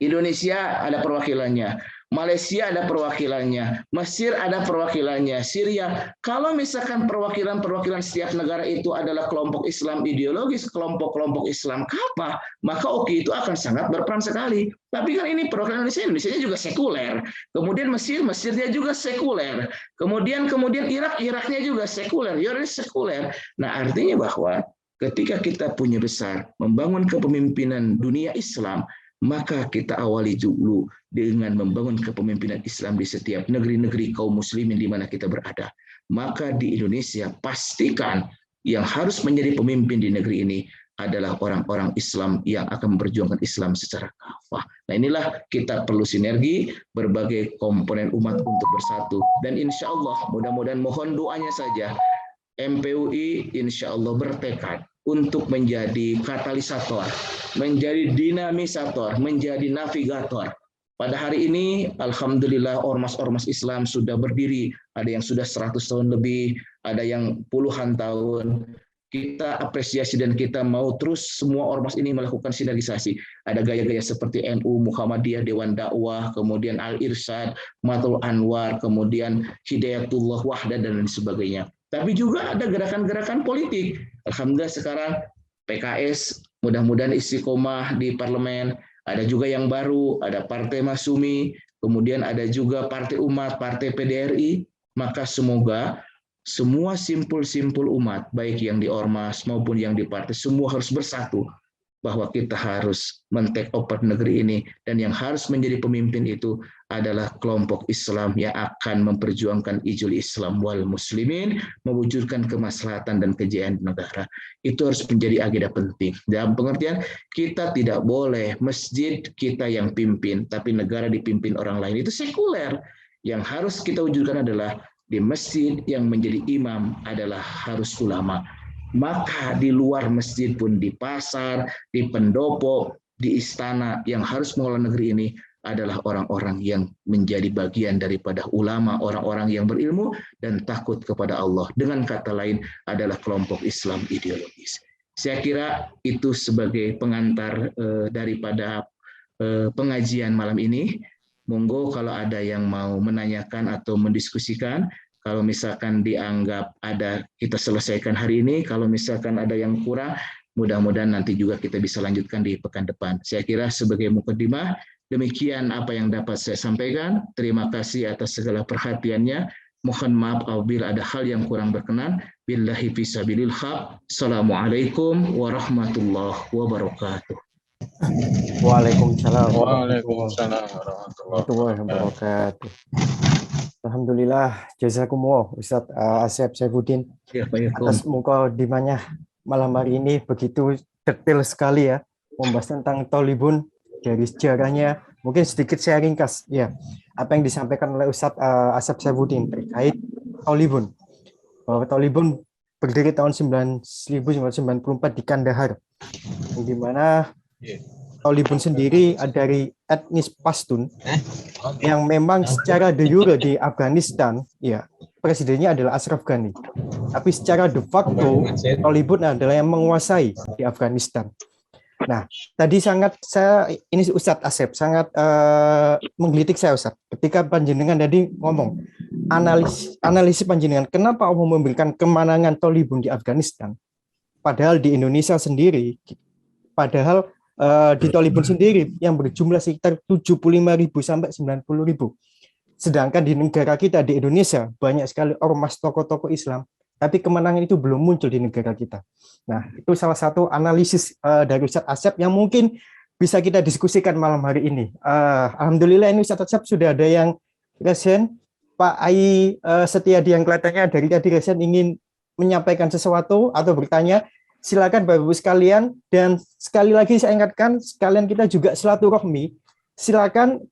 Indonesia ada perwakilannya, Malaysia ada perwakilannya, Mesir ada perwakilannya, Syria. Kalau misalkan perwakilan-perwakilan setiap negara itu adalah kelompok Islam ideologis, kelompok-kelompok Islam kappa, maka oke itu akan sangat berperan sekali. Tapi kan ini perwakilan Indonesia juga sekuler. Kemudian Mesirnya juga sekuler. Kemudian Iraknya juga sekuler. Yordan sekuler. Nah, artinya bahwa ketika kita punya besar membangun kepemimpinan dunia Islam, maka kita awali dulu dengan membangun kepemimpinan Islam di setiap negeri-negeri kaum muslimin di mana kita berada. Maka di Indonesia pastikan yang harus menjadi pemimpin di negeri ini adalah orang-orang Islam yang akan memperjuangkan Islam secara kafah. Nah, inilah kita perlu sinergi berbagai komponen umat untuk bersatu. Dan insya Allah, mudah-mudahan mohon doanya saja, MPUI insya Allah bertekad untuk menjadi katalisator, menjadi dinamisator, menjadi navigator. Pada hari ini, alhamdulillah ormas-ormas Islam sudah berdiri, ada yang sudah 100 tahun lebih, ada yang puluhan tahun. Kita apresiasi dan kita mau terus semua ormas ini melakukan sinergisasi. Ada gaya-gaya seperti NU, Muhammadiyah, Dewan Dakwah, kemudian Al-Irsyad, Matul Anwar, kemudian Hidayatullah Wahdah, dan sebagainya. Tapi juga ada gerakan-gerakan politik. Alhamdulillah sekarang PKS mudah-mudahan istiqomah di parlemen. Ada juga yang baru, ada Partai Masyumi, kemudian ada juga Partai Umat, Partai PDRI. Maka semoga semua simpul-simpul umat, baik yang di ormas maupun yang di partai, semua harus bersatu bahwa kita harus men-take over negeri ini, dan yang harus menjadi pemimpin itu adalah kelompok Islam yang akan memperjuangkan ijul Islam wal muslimin, mewujudkan kemaslahatan dan kejayaan negara. Itu harus menjadi agenda penting. Dalam pengertian, kita tidak boleh masjid kita yang pimpin, tapi negara dipimpin orang lain. Itu sekuler. Yang harus kita wujudkan adalah di masjid yang menjadi imam adalah harus ulama. Maka di luar masjid pun, di pasar, di pendopo, di istana, yang harus mengelola negeri ini adalah orang-orang yang menjadi bagian daripada ulama, orang-orang yang berilmu dan takut kepada Allah. Dengan kata lain adalah kelompok Islam ideologis. Saya kira itu sebagai pengantar daripada pengajian malam ini. Monggo kalau ada yang mau menanyakan atau mendiskusikan. Kalau misalkan dianggap ada, kita selesaikan hari ini. Kalau misalkan ada yang kurang, mudah-mudahan nanti juga kita bisa lanjutkan di pekan depan. Saya kira sebagai mukadimah, demikian apa yang dapat saya sampaikan. Terima kasih atas segala perhatiannya. Mohon maaf apabila ada hal yang kurang berkenan. Billahi fisabilil haq. Assalamualaikum warahmatullahi wabarakatuh. Waalaikumsalam. Waalaikumsalam warahmatullahi wabarakatuh. Alhamdulillah, jazakumullah Ustadz Asep Saifuddin atas mukadimahnya malam hari ini, begitu detail sekali ya, membahas tentang Thalibun dari sejarahnya. Mungkin sedikit saya ringkas ya, apa yang disampaikan oleh Ustadz Asep Saifuddin terkait Thalibun. Bahwa Thalibun berdiri tahun 1994 di Kandahar, di mana Thalibun sendiri dari etnis Pashtun yang memang secara de jure di Afghanistan, ya presidennya adalah Ashraf Ghani. Tapi secara de facto Thalibun adalah yang menguasai di Afghanistan. Nah, tadi ini Ustadz Asep sangat menggelitik saya, Ustadz, ketika panjenengan tadi ngomong analisis panjenengan, kenapa Allah memberikan kemenangan Thalibun di Afghanistan, padahal di Indonesia sendiri, di Thalibun sendiri yang berjumlah sekitar 75.000 sampai 90.000. Sedangkan di negara kita, di Indonesia, banyak sekali ormas tokoh-tokoh Islam, tapi kemenangan itu belum muncul di negara kita. Nah, itu salah satu analisis dari Ustadz Asep yang mungkin bisa kita diskusikan malam hari ini. Alhamdulillah ini Ustadz Asep sudah ada yang resen. Pak Ai Setiadi yang kelihatannya dari tadi resen ingin menyampaikan sesuatu atau bertanya. Silakan Bapak Ibu sekalian, dan sekali lagi saya ingatkan sekalian kita juga silaturahmi. Silakan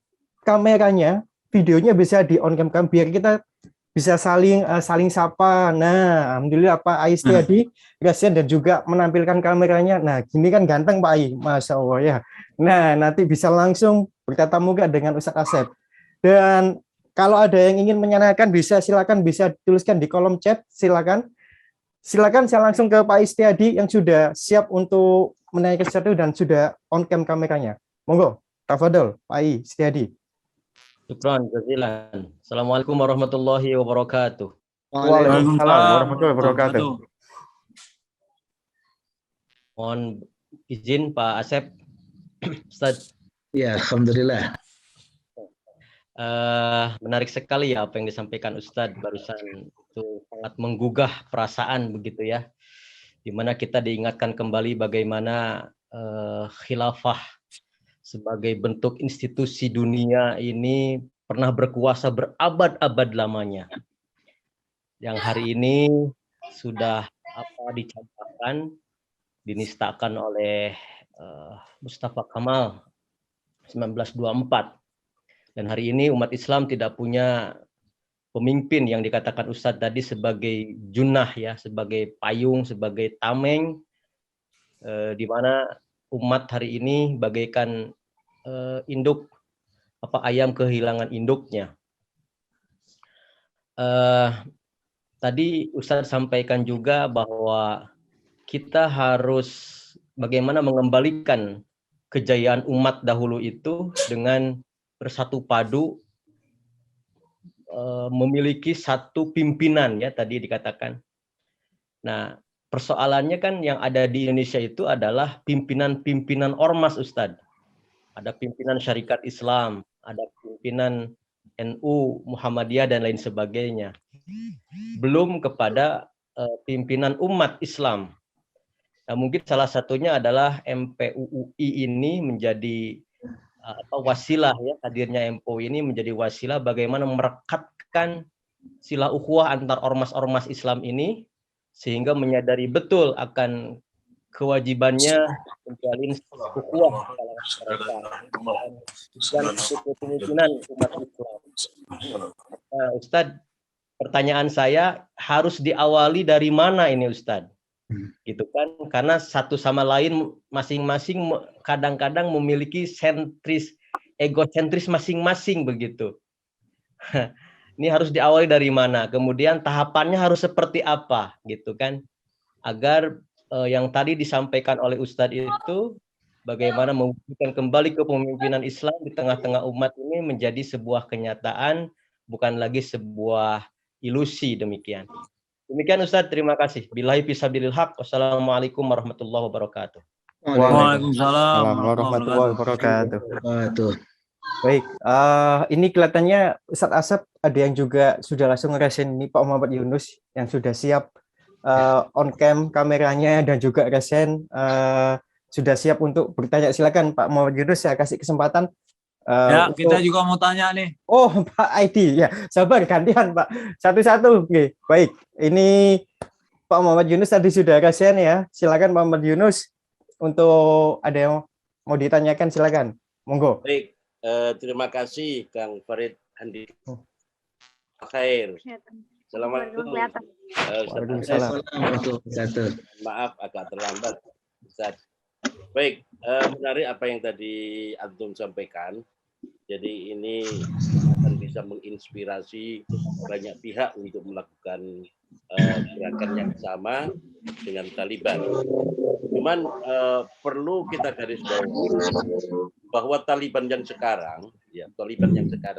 kameranya, videonya bisa di on cam biar kita bisa saling sapa. Nah, alhamdulillah Pak Ai Setiadi Rasian dan juga menampilkan kameranya. Nah, gini kan ganteng Pak Ai, Masya Allah ya. Nah, nanti bisa langsung bertatap muka dengan Ustadz Asep. Dan kalau ada yang ingin menanyakan silakan bisa tuliskan di kolom chat, silakan. Silakan saya langsung ke Pak Istiadi yang sudah siap untuk menanyakan sesuatu dan sudah on cam kameranya. Monggo, tafadhol Pak Istiadi. Syukran jazilan. Assalamualaikum warahmatullahi wabarakatuh. Waalaikumsalam warahmatullahi wabarakatuh. Mohon izin Pak Asep, Ustaz. Ya, alhamdulillah. Menarik sekali ya apa yang disampaikan Ustadz barusan, itu sangat menggugah perasaan begitu ya, dimana kita diingatkan kembali bagaimana khilafah sebagai bentuk institusi dunia ini pernah berkuasa berabad-abad lamanya, yang hari ini sudah dicampakkan, dinistakan oleh Mustafa Kamal 1924. Dan hari ini umat Islam tidak punya pemimpin yang dikatakan Ustadz tadi sebagai junnah ya, sebagai payung, sebagai tameng, di mana umat hari ini bagaikan induk ayam kehilangan induknya. Tadi Ustadz sampaikan juga bahwa kita harus bagaimana mengembalikan kejayaan umat dahulu itu dengan bersatu padu, memiliki satu pimpinan ya tadi dikatakan. Nah, persoalannya kan yang ada di Indonesia itu adalah pimpinan-pimpinan ormas, Ustadz. Ada pimpinan Syarikat Islam, ada pimpinan NU, Muhammadiyah dan lain sebagainya. Belum kepada pimpinan umat Islam. Nah, mungkin salah satunya adalah MPUUI ini menjadi wasilah ya, hadirnya MPUI ini menjadi wasilah bagaimana merekatkan sila ukhuwah antar ormas-ormas Islam ini sehingga menyadari betul akan kewajibannya menjalin ukhuwah dan kepemimpinan umat Islam. Nah, Ustadz, pertanyaan saya harus diawali dari mana ini Ustadz? Gitu kan, karena satu sama lain masing-masing kadang-kadang memiliki egosentris masing-masing begitu. Ini harus diawali dari mana, kemudian tahapannya harus seperti apa gitu kan, agar yang tadi disampaikan oleh Ustadz itu bagaimana mewujudkan kembali kepemimpinan Islam di tengah-tengah umat ini menjadi sebuah kenyataan, bukan lagi sebuah ilusi. Demikian Ustadz, terima kasih. Billahi fisabilil haq. Wassalamualaikum warahmatullahi wabarakatuh. Waalaikumsalam warahmatullahi wabarakatuh. Baik, ini kelihatannya Ustadz Asep ada yang juga sudah langsung ngerasain ini, Pak Muhammad Yunus yang sudah siap on cam kameranya dan juga resen sudah siap untuk bertanya. Silakan Pak Muhammad Yunus, saya kasih kesempatan. Kita juga mau tanya nih. Oh, Pak ID, ya sabar gantian Pak, satu-satu. Oke, baik. Ini Pak Muhammad Yunus tadi sudah resen ya. Silakan Pak Muhammad Yunus untuk ada yang mau ditanyakan, silakan. Monggo. Baik, terima kasih Kang Farid Andi. Khair. Assalamualaikum. Maaf agak terlambat, Ustaz. Baik, menarik apa yang tadi Antum sampaikan. Jadi ini akan bisa menginspirasi banyak pihak untuk melakukan gerakan yang sama dengan Taliban. Cuman perlu kita garis bawahi bahwa Taliban yang sekarang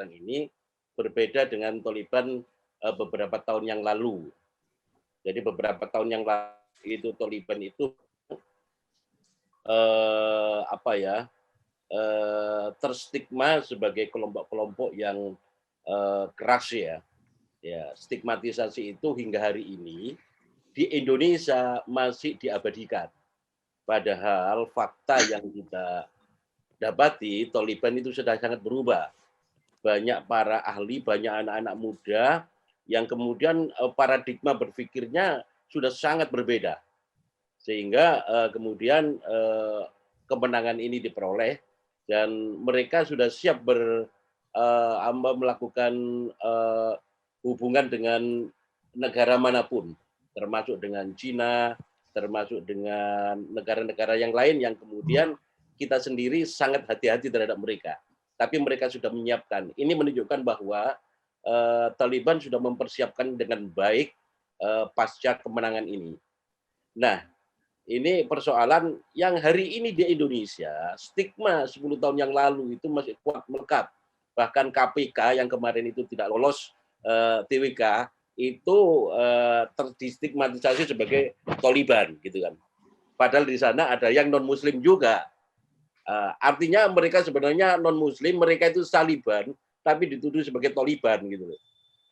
ini berbeda dengan Taliban beberapa tahun yang lalu. Jadi beberapa tahun yang lalu itu Taliban itu terstigma sebagai kelompok-kelompok yang keras ya. Stigmatisasi itu hingga hari ini di Indonesia masih diabadikan. Padahal fakta yang kita dapati Taliban itu sudah sangat berubah. Banyak para ahli, banyak anak-anak muda yang kemudian paradigma berpikirnya sudah sangat berbeda. Sehingga kemudian kemenangan ini diperoleh dan mereka sudah siap melakukan hubungan dengan negara manapun, termasuk dengan Cina, termasuk dengan negara-negara yang lain yang kemudian kita sendiri sangat hati-hati terhadap mereka. Tapi mereka sudah menyiapkan. Ini menunjukkan bahwa Taliban sudah mempersiapkan dengan baik pasca kemenangan ini. Nah, ini persoalan yang hari ini di Indonesia, stigma 10 tahun yang lalu itu masih kuat melekat. bahkan KPK yang kemarin itu tidak lolos TWK itu terstigmatisasi sebagai Taliban gitu kan. Padahal di sana ada yang non Muslim juga. Artinya mereka sebenarnya non Muslim, mereka itu Taliban tapi dituduh sebagai Taliban gitu loh.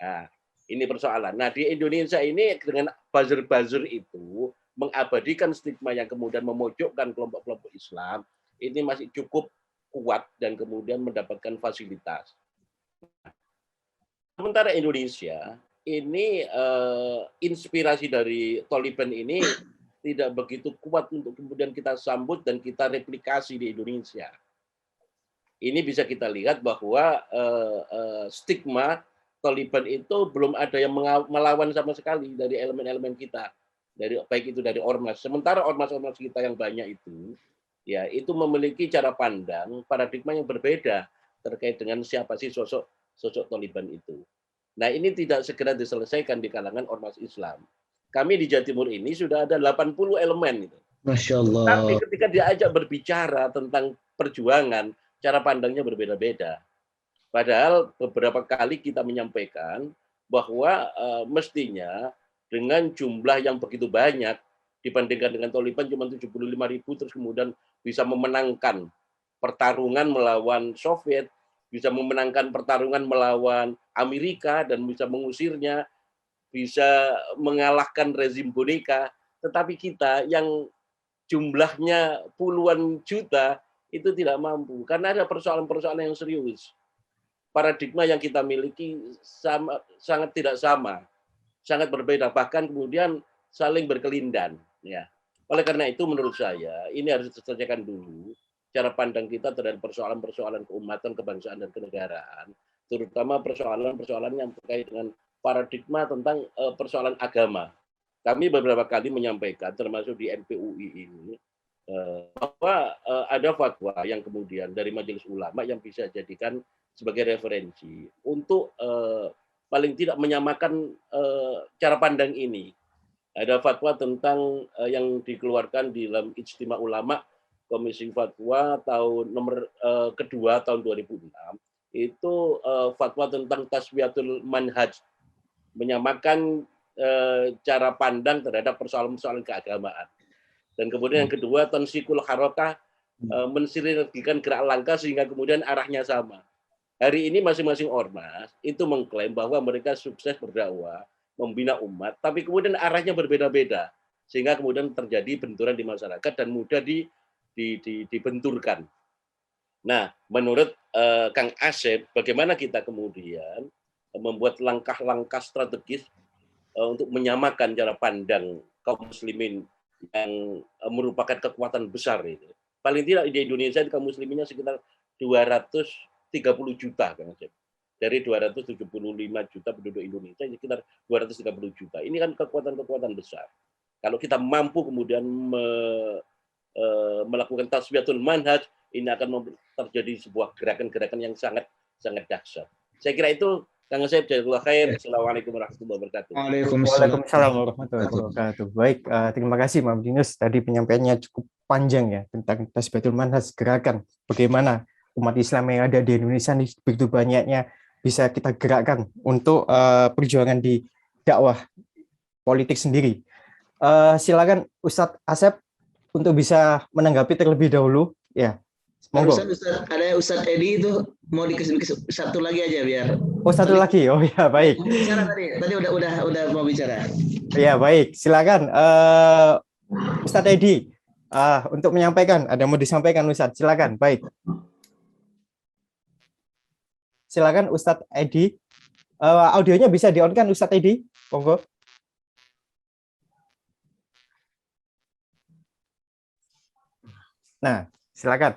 Nah, ini persoalan. Nah, di Indonesia ini dengan buzzer-buzzer itu mengabadikan stigma yang kemudian memojokkan kelompok-kelompok Islam, ini masih cukup kuat dan kemudian mendapatkan fasilitas. Sementara Indonesia ini inspirasi dari Taliban ini tidak begitu kuat untuk kemudian kita sambut dan kita replikasi di Indonesia. Ini bisa kita lihat bahwa stigma Taliban itu belum ada yang melawan sama sekali dari elemen-elemen kita, dari baik itu dari ormas. Sementara ormas-ormas kita yang banyak itu, ya itu memiliki cara pandang paradigma yang berbeda terkait dengan siapa sih sosok Taliban itu. Nah, ini tidak segera diselesaikan di kalangan ormas Islam. Kami di Jawa Timur ini sudah ada 80 elemen. Gitu. Masya Allah. Tapi ketika diajak berbicara tentang perjuangan, cara pandangnya berbeda-beda. Padahal beberapa kali kita menyampaikan bahwa mestinya dengan jumlah yang begitu banyak, dibandingkan dengan Taliban cuma 75.000, terus kemudian bisa memenangkan pertarungan melawan Soviet, bisa memenangkan pertarungan melawan Amerika dan bisa mengusirnya, bisa mengalahkan rezim boneka, tetapi kita yang jumlahnya puluhan juta itu tidak mampu karena ada persoalan-persoalan yang serius. Paradigma yang kita miliki sangat tidak sama, sangat berbeda, bahkan kemudian saling berkelindan. Ya. Oleh karena itu menurut saya ini harus diselesaikan dulu cara pandang kita terhadap persoalan-persoalan keumatan, kebangsaan dan kenegaraan, terutama persoalan-persoalan yang terkait dengan paradigma tentang persoalan agama. Kami beberapa kali menyampaikan, termasuk di MPUI ini, bahwa ada fatwa yang kemudian dari Majelis Ulama yang bisa dijadikan sebagai referensi untuk paling tidak menyamakan cara pandang ini. Ada fatwa tentang yang dikeluarkan di dalam Ijtima Ulama Komisi Fatwa tahun nomor kedua tahun 2006 itu fatwa tentang taswiyatul manhaj, menyamakan cara pandang terhadap persoalan-persoalan keagamaan. Dan kemudian yang kedua, tansikul harakah, mensinergikan gerak langkah sehingga kemudian arahnya sama. Hari ini masing-masing ormas itu mengklaim bahwa mereka sukses berdakwah, membina umat, tapi kemudian arahnya berbeda-beda. Sehingga kemudian terjadi benturan di masyarakat dan mudah dibenturkan. Nah, menurut Kang Asep, bagaimana kita kemudian membuat langkah-langkah strategis untuk menyamakan cara pandang kaum muslimin yang merupakan kekuatan besar itu. Paling tidak di Indonesia kaum musliminnya sekitar 230 juta, Kang Asep. Dari 275 juta penduduk Indonesia sekitar 230 juta. Ini kan kekuatan-kekuatan besar. Kalau kita mampu kemudian melakukan taswiyatul manhaj, ini akan terjadi sebuah gerakan-gerakan yang sangat dahsyat. Saya kira itu, Kang Asep, jazakallahu khair. Assalamualaikum warahmatullahi wabarakatuh. Waalaikumsalam warahmatullahi wabarakatuh. Baik, terima kasih Mas Yunus. Tadi penyampaiannya cukup panjang ya tentang tasbihatul manhaj, gerakan bagaimana umat Islam yang ada di Indonesia ini begitu banyaknya bisa kita gerakkan untuk perjuangan di dakwah politik sendiri. Silakan Ustadz Asep untuk bisa menanggapi terlebih dahulu. Ya, monggo. Ada Ustadz Edi itu mau dikasih satu lagi aja biar. Oh, satu lagi. Oh ya, baik. Bicara tadi udah mau bicara. Ya, baik. Silakan Ustadz Edi untuk menyampaikan. Ada mau disampaikan Ustadz? Silakan. Baik. Silakan Ustadz Edi. Audionya bisa di-on-kan Ustadz Edi? Monggo. Nah, silakan.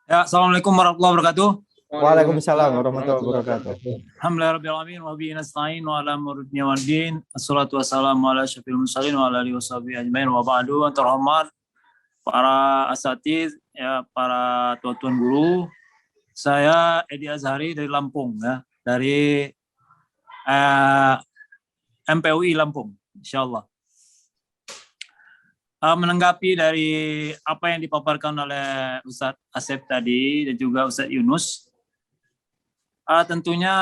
Ya, assalamualaikum warahmatullahi wabarakatuh. Waalaikumsalam warahmatullahi wabarakatuh. Alhamdulillahirabbil alamin wa bihi nasta'in wa ala umuri dunya waddin. Wassalatu wassalamu ala asyrofil mursalin wa ala alihi washabihi ajmain wa ba'du. Terhormat para asatiz, ya, para tuan guru. Saya Edi Azhari dari Lampung, ya, dari MPUI Lampung, insyaallah. Menanggapi dari apa yang dipaparkan oleh Ustadz Asep tadi dan juga Ustadz Yunus, Tentunya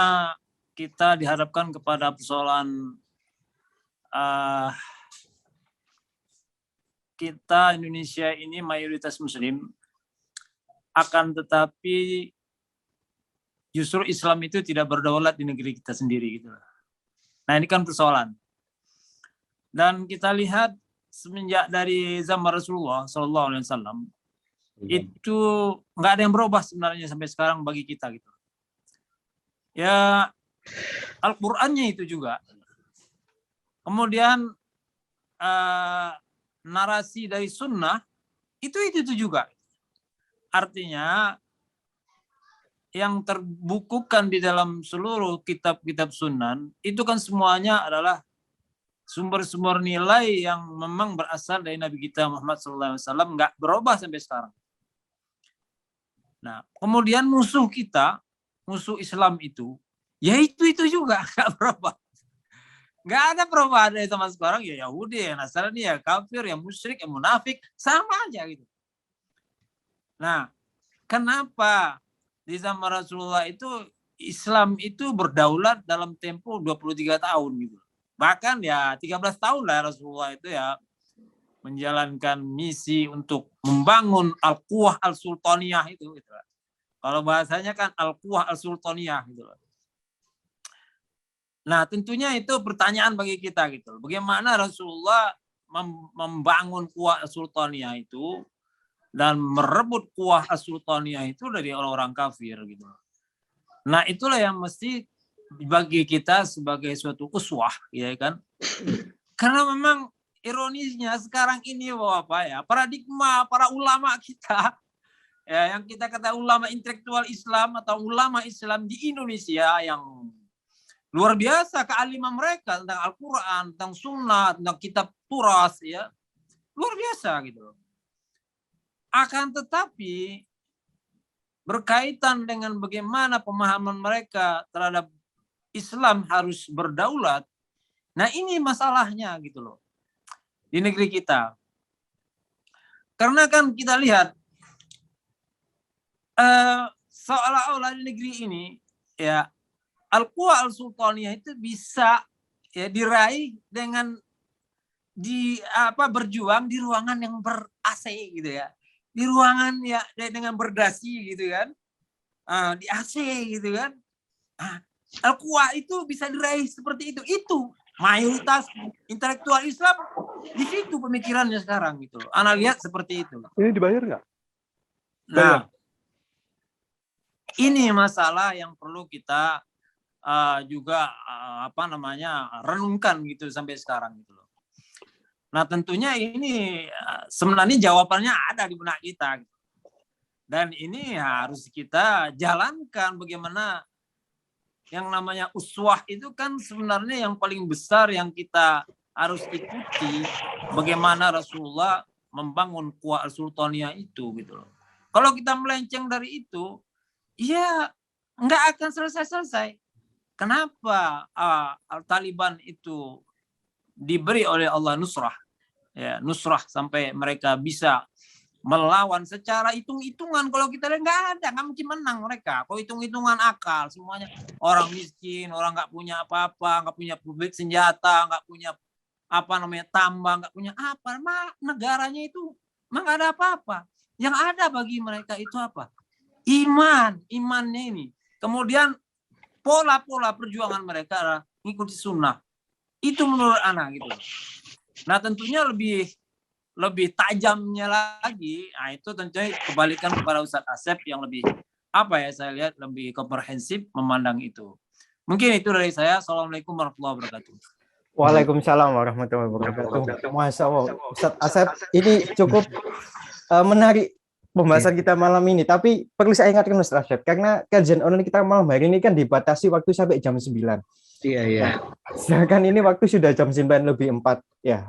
kita dihadapkan kepada persoalan kita Indonesia ini mayoritas Muslim, akan tetapi justru Islam itu tidak berdaulat di negeri kita sendiri gitu. Nah, ini kan persoalan. Dan kita lihat semenjak dari zaman Rasulullah SAW itu nggak ada yang berubah sebenarnya sampai sekarang bagi kita gitu. Ya, Al-Qur'annya itu juga. Kemudian narasi dari sunnah itu juga. Artinya yang terbukukan di dalam seluruh kitab-kitab sunan itu kan semuanya adalah sumber-sumber nilai yang memang berasal dari Nabi kita Muhammad SAW, nggak berubah sampai sekarang. Nah, kemudian musuh kita, musuh Islam itu, ya itu juga nggak berubah. Nggak ada perubahan dari zaman sekarang, ya Yahudi, ya Nasrani, ya kafir, ya musyrik, ya munafik, sama aja gitu. Nah, kenapa di zaman Rasulullah itu Islam itu berdaulat dalam tempo 23 tahun gitu. Bahkan ya 13 tahun lah Rasulullah itu ya menjalankan misi untuk membangun Al-Quwah Al-Sultaniyah itu gitu. Kalau bahasanya kan Al-Quwah Al-Sultaniyah gitu. Nah, tentunya itu pertanyaan bagi kita gitu. Bagaimana Rasulullah membangun Quwah Al-Sultaniyah itu dan merebut Quwah As-Sultaniyah itu dari orang-orang kafir gitu. Nah, itulah yang mesti bagi kita sebagai suatu uswah, ya kan? Karena memang ironisnya sekarang ini paradigma para ulama kita, ya, yang kita kata ulama intelektual Islam atau ulama Islam di Indonesia yang luar biasa kealiman mereka tentang Al-Quran, tentang Sunnah, tentang kitab turas, ya, luar biasa gitu. Akan tetapi berkaitan dengan bagaimana pemahaman mereka terhadap Islam harus berdaulat. Nah, ini masalahnya gitu loh di negeri kita. Karena kan kita lihat seolah-olah di negeri ini ya Al-Quwah Al-Sultaniyah itu bisa ya diraih dengan berjuang di ruangan yang ber-AC gitu ya. Di ruangan ya dengan berdasi gitu kan, di AC gitu kan. Al-Quwah itu bisa diraih seperti itu mayoritas intelektual Islam di situ pemikirannya sekarang gitu. Ana lihat seperti itu. Ini dibayar nggak? Nah, ini masalah yang perlu kita juga renungkan gitu sampai sekarang gitu loh. Nah, tentunya ini sebenarnya jawabannya ada di benak kita. Dan ini harus kita jalankan bagaimana yang namanya uswah itu kan sebenarnya yang paling besar yang kita harus ikuti bagaimana Rasulullah membangun Quwah Al-Sultaniyah itu gitu loh. Kalau kita melenceng dari itu, ya nggak akan selesai-selesai. Kenapa Taliban itu diberi oleh Allah nusrah, ya nusrah sampai mereka bisa melawan secara hitung-hitungan. Kalau kita lihat nggak mungkin menang mereka. Kalau hitung-hitungan akal semuanya orang miskin, orang nggak punya apa-apa, nggak punya publik senjata, nggak punya tambang, nggak punya apa, negaranya itu nggak ada apa-apa. Yang ada bagi mereka itu apa? Imannya ini. Kemudian pola-pola perjuangan mereka adalah mengikuti sunnah. Itu menurut ana gitu. Nah, tentunya lebih tajamnya lagi, nah itu tentunya kebalikan kepada Ustadz Asep yang lebih saya lihat lebih komprehensif memandang itu. Mungkin itu dari saya. Assalamualaikum warahmatullahi wabarakatuh. Waalaikumsalam warahmatullahi wabarakatuh. Masya Allah, Ustadz Asep ini cukup menarik pembahasan kita malam ini. Tapi perlu saya ingatkan Ustadz Asep, karena kajian online kita malam hari ini kan dibatasi waktu sampai jam 9. Iya. Sedangkan ini waktu sudah jam 9:04 ya.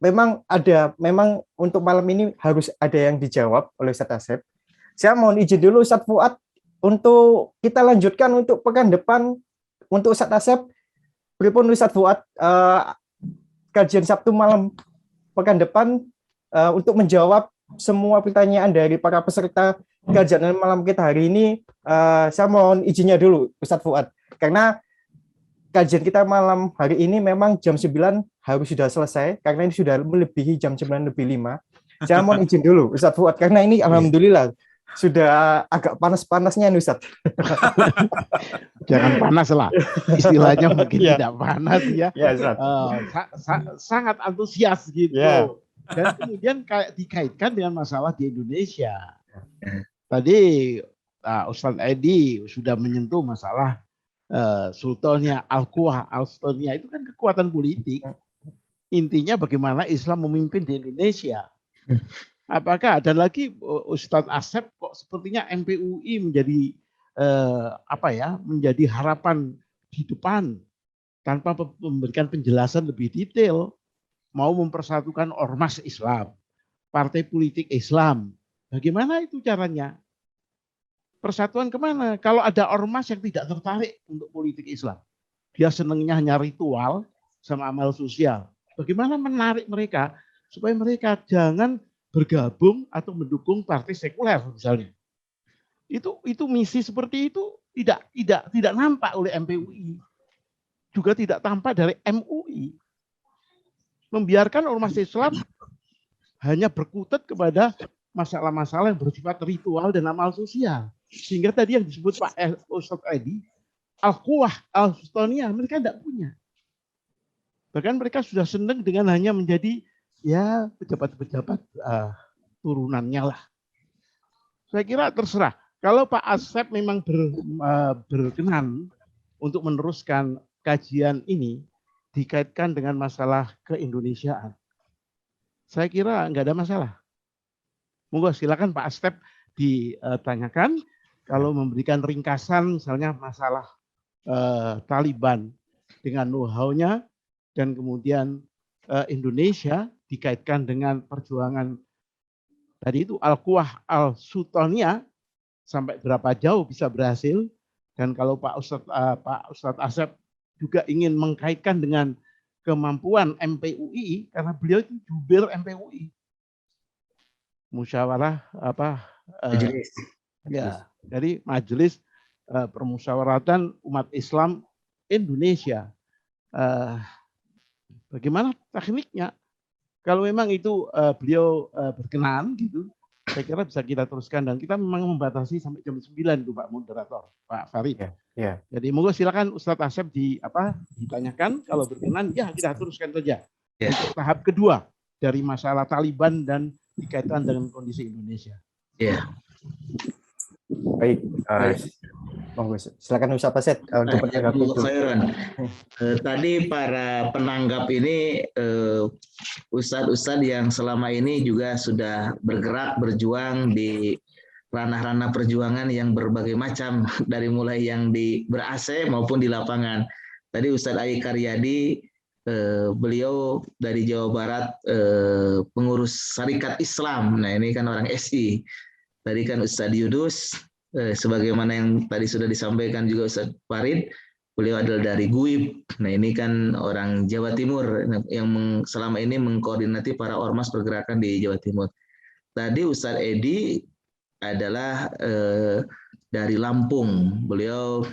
Memang untuk malam ini harus ada yang dijawab oleh Ustadz Asep. Saya mohon izin dulu Ustadz Fuad untuk kita lanjutkan untuk pekan depan untuk Ustadz Asep. Pripun Ustadz Fuad kajian Sabtu malam pekan depan untuk menjawab semua pertanyaan dari para peserta kajian malam kita hari ini. Saya mohon izinnya dulu, Ustadz Fuad, karena kajian kita malam hari ini memang jam 9 harus sudah selesai, karena ini sudah melebihi jam 9:05. Saya mohon izin dulu, Ustadz Fuad, karena ini alhamdulillah sudah agak panas-panasnya nih, Ustadz. Jangan panas lah, istilahnya mungkin tidak panas ya. Sangat antusias gitu. Dan kemudian kayak dikaitkan dengan masalah di Indonesia. Tadi Ustadz Edi sudah menyentuh masalah Sultannya Al-Quwah, Al-Sultannya itu kan kekuatan politik. Intinya bagaimana Islam memimpin di Indonesia. Apakah ada lagi Ustadz Asep kok sepertinya MPUI menjadi menjadi harapan di depan tanpa memberikan penjelasan lebih detail, mau mempersatukan ormas Islam, partai politik Islam. Bagaimana itu caranya? Persatuan kemana? Kalau ada ormas yang tidak tertarik untuk politik Islam, dia senangnya hanya ritual sama amal sosial. Bagaimana menarik mereka supaya mereka jangan bergabung atau mendukung partai sekuler misalnya? Itu misi seperti itu tidak nampak oleh MPUI, juga tidak tampak dari MUI. Membiarkan ormas Islam hanya berkutat kepada masalah-masalah yang bersifat ritual dan amal sosial. Sehingga tadi yang disebut Pak Ustadz Edi, Al-Quwah, Al-Sultaniyah, mereka tidak punya. Bahkan mereka sudah senang dengan hanya menjadi ya pejabat-pejabat turunannya lah. Saya kira terserah. Kalau Pak Asep memang berkenan untuk meneruskan kajian ini dikaitkan dengan masalah keindonesiaan, saya kira nggak ada masalah. Monggo silakan Pak Asep ditanyakan. Kalau memberikan ringkasan misalnya masalah Taliban dengan know-how-nya dan kemudian Indonesia dikaitkan dengan perjuangan tadi itu Al-Quwah Al-Sultaniyah sampai berapa jauh bisa berhasil, dan kalau Pak Ustadz Asep juga ingin mengkaitkan dengan kemampuan MPUI karena beliau itu jubir MPUI. Musyawarah majelis. Ya, dari Majelis Permusyawaratan Umat Islam Indonesia. Bagaimana tekniknya? Kalau memang itu beliau berkenan gitu, saya kira bisa kita teruskan, dan kita memang membatasi sampai jam 9 itu Pak Moderator, Pak Farid. Ya. Jadi monggo silakan Ustadz Asep ditanyakan, kalau berkenan ya kita teruskan saja. Untuk tahap kedua dari masalah Taliban dan dikaitkan dengan kondisi Indonesia. Ya. Baik. Monggo silakan Ustadz Asep untuk menanggapi itu. Tadi para penanggap ini ustadz-ustadz yang selama ini juga sudah bergerak berjuang di ranah-ranah perjuangan yang berbagai macam, dari mulai yang ber-AC maupun di lapangan. Tadi Ustadz Ai Karyadi, beliau dari Jawa Barat, pengurus Syarikat Islam. Nah ini kan orang SI. Tadi kan Ustadz Yudus, sebagaimana yang tadi sudah disampaikan juga Ustadz Farid, beliau adalah dari GUIB. Nah ini kan orang Jawa Timur yang selama ini mengkoordinasi para ormas pergerakan di Jawa Timur. Tadi Ustadz Edi adalah dari Lampung. Beliau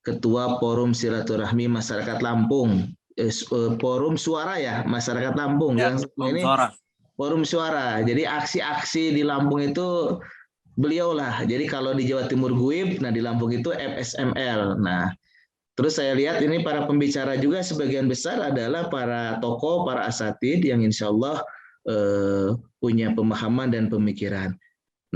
Ketua Forum Silaturahmi Masyarakat Lampung. Forum Suara ya, Masyarakat Lampung. Ya, yang ini Forum Suara. Jadi aksi-aksi di Lampung itu beliau lah. Jadi kalau di Jawa Timur GUIB, nah di Lampung itu FSML. Nah, terus saya lihat ini para pembicara juga sebagian besar adalah para tokoh, para asatid yang insya Allah punya pemahaman dan pemikiran.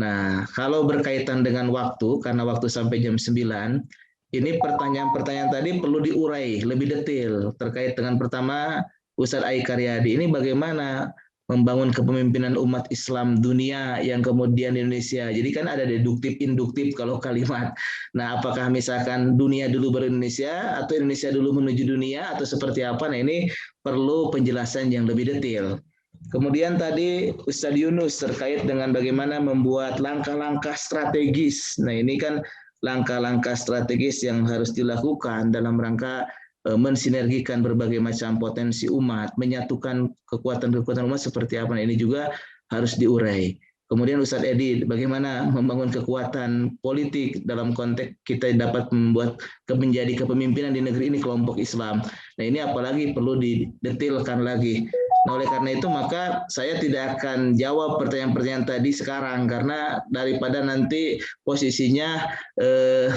Nah, kalau berkaitan dengan waktu, karena waktu sampai jam 9, ini pertanyaan-pertanyaan tadi perlu diurai lebih detail terkait dengan pertama Ustadz Ai Karyadi. Ini bagaimana membangun kepemimpinan umat Islam dunia yang kemudian di Indonesia. Jadi kan ada deduktif, induktif kalau kalimat. Nah, apakah misalkan dunia dulu baru Indonesia, atau Indonesia dulu menuju dunia, atau seperti apa? Nah, ini perlu penjelasan yang lebih detail. Kemudian tadi Ustadz Yunus terkait dengan bagaimana membuat langkah-langkah strategis. Nah, ini kan langkah-langkah strategis yang harus dilakukan dalam rangka mensinergikan berbagai macam potensi umat, menyatukan kekuatan-kekuatan umat seperti apa. Nah, ini juga harus diurai. Kemudian Ustadz Edi, bagaimana membangun kekuatan politik dalam konteks kita dapat membuat menjadi kepemimpinan di negeri ini kelompok Islam. Nah ini apalagi perlu didetilkan lagi. Nah oleh karena itu maka saya tidak akan jawab pertanyaan-pertanyaan tadi sekarang karena daripada nanti posisinya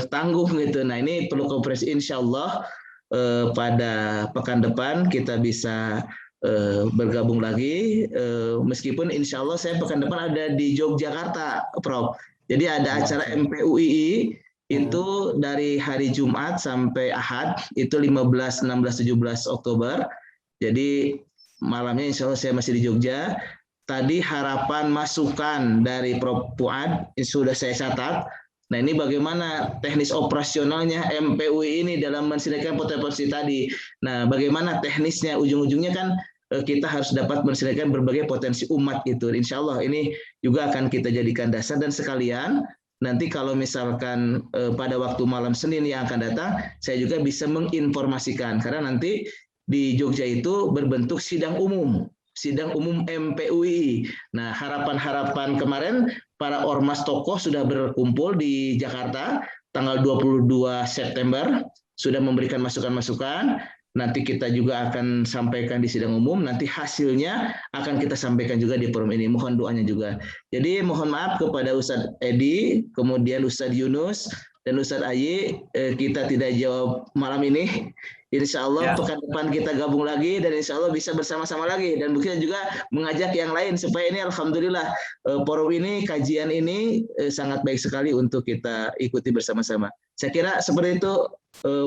tanggung gitu. Nah ini perlu konferensi insya Allah pada pekan depan kita bisa bergabung lagi, meskipun insya Allah saya pekan depan ada di Yogyakarta, Prof. Jadi ada acara MPUII itu dari hari Jumat sampai Ahad, itu 15, 16, 17 Oktober. Jadi malamnya insya Allah saya masih di Jogja. Tadi harapan masukan dari Prof. Fuad sudah saya catat. Nah ini bagaimana teknis operasionalnya MPUI ini dalam mensinergikan potensi tadi. Nah bagaimana teknisnya, ujung-ujungnya kan kita harus dapat mensinergikan berbagai potensi umat gitu. Insya Allah ini juga akan kita jadikan dasar dan sekalian nanti kalau misalkan pada waktu malam Senin yang akan datang, saya juga bisa menginformasikan karena nanti di Jogja itu berbentuk sidang umum MPUI. Nah harapan-harapan kemarin para ormas tokoh sudah berkumpul di Jakarta tanggal 22 September sudah memberikan masukan-masukan. Nanti kita juga akan sampaikan di sidang umum, nanti hasilnya akan kita sampaikan juga di forum ini. Mohon doanya juga. Jadi mohon maaf kepada Ustadz Edi, kemudian Ustadz Yunus, dan Ustadz Ayi, kita tidak jawab malam ini. Insya Allah pekan depan kita gabung lagi, dan insya Allah bisa bersama-sama lagi. Dan mungkin juga mengajak yang lain, supaya ini Alhamdulillah, forum ini, kajian ini sangat baik sekali untuk kita ikuti bersama-sama. Saya kira seperti itu,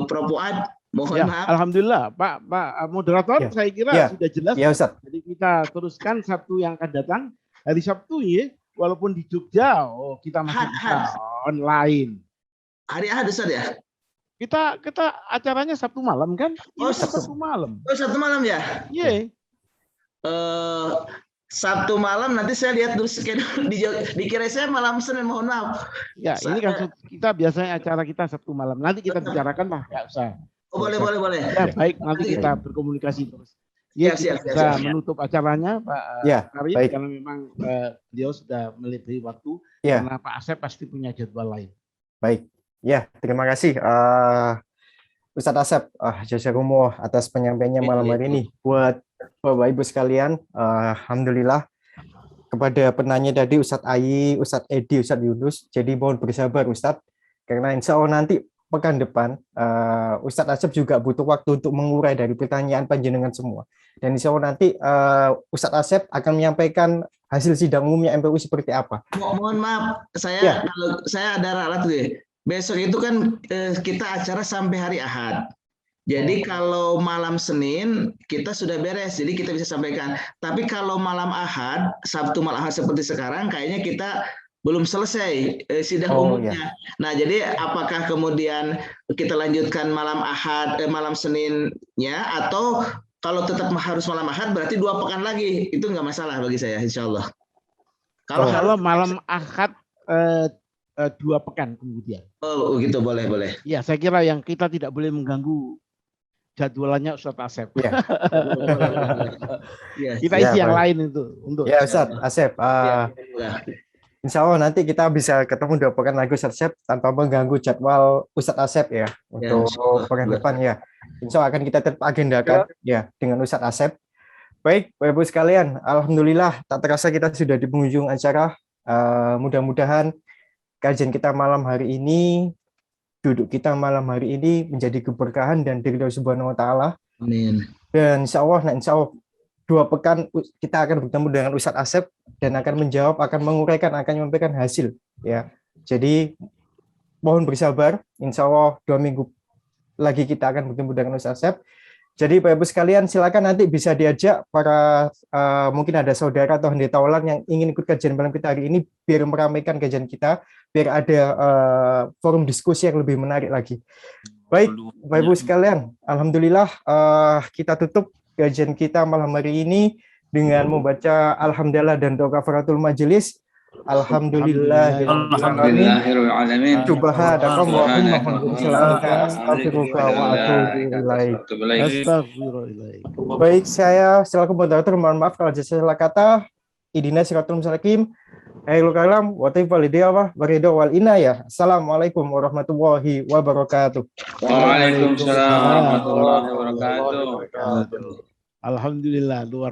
Prof. Fuad. Mohon maaf. Alhamdulillah, Pak Moderator, saya kira sudah jelas. Ya, Ustaz. Jadi kita teruskan Sabtu yang akan datang. Hari Sabtu ya, walaupun di Jogja, kita masih bisa online. Hari Ahad, Ustaz ya? Kita acaranya Sabtu malam kan? Oh, Sabtu malam. Oh, Sabtu malam ya? Iya. Sabtu malam nanti saya lihat dulu schedule dikira saya malam Senin, mohon maaf. Ya, ini kan kita biasanya acara kita Sabtu malam. Nanti kita bicarakan lah, nggak usah. Oh, boleh. Ya, baik, nanti kita berkomunikasi terus. Ya, siap. Menutup acaranya, Pak Karim, karena memang beliau sudah melebihi waktu. Karena Pak Asep pasti punya jadwal lain. Baik, ya terima kasih Ustadz Asep, jazakumullah atas penyampaiannya malam hari ini. Buat Bapak Ibu sekalian, alhamdulillah kepada penanya tadi Ustadz Ayi, Ustadz Edi, Ustadz Yunus. Jadi mohon bersabar Ustadz, karena insya Allah nanti pekan depan Ustadz Asep juga butuh waktu untuk mengurai dari pertanyaan panjenengan semua. Dan insya Allah nanti Ustadz Asep akan menyampaikan hasil sidang umumnya MPUI seperti apa. Mohon maaf, kalau saya ada ralat tuh. Besok itu kan kita acara sampai hari Ahad. Jadi kalau malam Senin kita sudah beres, jadi kita bisa sampaikan. Tapi kalau malam Ahad, Sabtu malam Ahad seperti sekarang, kayaknya kita belum selesai sidang umumnya. Nah, jadi apakah kemudian kita lanjutkan malam Ahad, malam Seninnya, atau kalau tetap harus malam Ahad berarti 2 pekan lagi, itu nggak masalah bagi saya, insya Allah. Kalau malam Ahad 2 pekan kemudian. Oh, gitu, boleh. Ya, saya kira yang kita tidak boleh mengganggu jadwalannya Ustadz Asep. Kita isi yang lain itu untuk. Ya, Ustadz Asep. Insya Allah nanti kita bisa ketemu 2 pekan lagi Ustadz Asep tanpa mengganggu jadwal Ustadz Asep ya untuk pekan depan ya. Insya Allah akan kita tetap agendakan ya dengan Ustadz Asep. Baik, Bapak Ibu sekalian, alhamdulillah tak terasa kita sudah di penghujung acara. Mudah-mudahan kajian kita malam hari ini, duduk kita malam hari ini menjadi keberkahan dan dari Allah Subhanahu wa taala. Amin. Dan insya Allah 2 pekan kita akan bertemu dengan Ustadz Asep dan akan menjawab, akan menguraikan, akan menyampaikan hasil ya. Jadi mohon bersabar, insya Allah 2 minggu lagi kita akan bertemu dengan Ustadz Asep. Jadi Bapak Ibu sekalian silakan nanti bisa diajak para mungkin ada saudara atau hendetawalan yang ingin ikut kajian malam kita hari ini biar meramaikan kajian kita, biar ada forum diskusi yang lebih menarik lagi. Baik Bapak Ibu sekalian, alhamdulillah kita tutup kajian kita malam hari ini dengan membaca alhamdulillah dan doa kafaratul majelis. Alhamdulillahirrahmanirrahim. Baik, saya selaku moderator mohon maaf kalau ada salah kata. Idina siratul mustaqim. Akhirul kalam wa taufiq walhidayah wa ridha wal inayah. Assalamualaikum warahmatullahi wabarakatuh. Waalaikumsalam warahmatullahi wabarakatuh. Alhamdulillah luar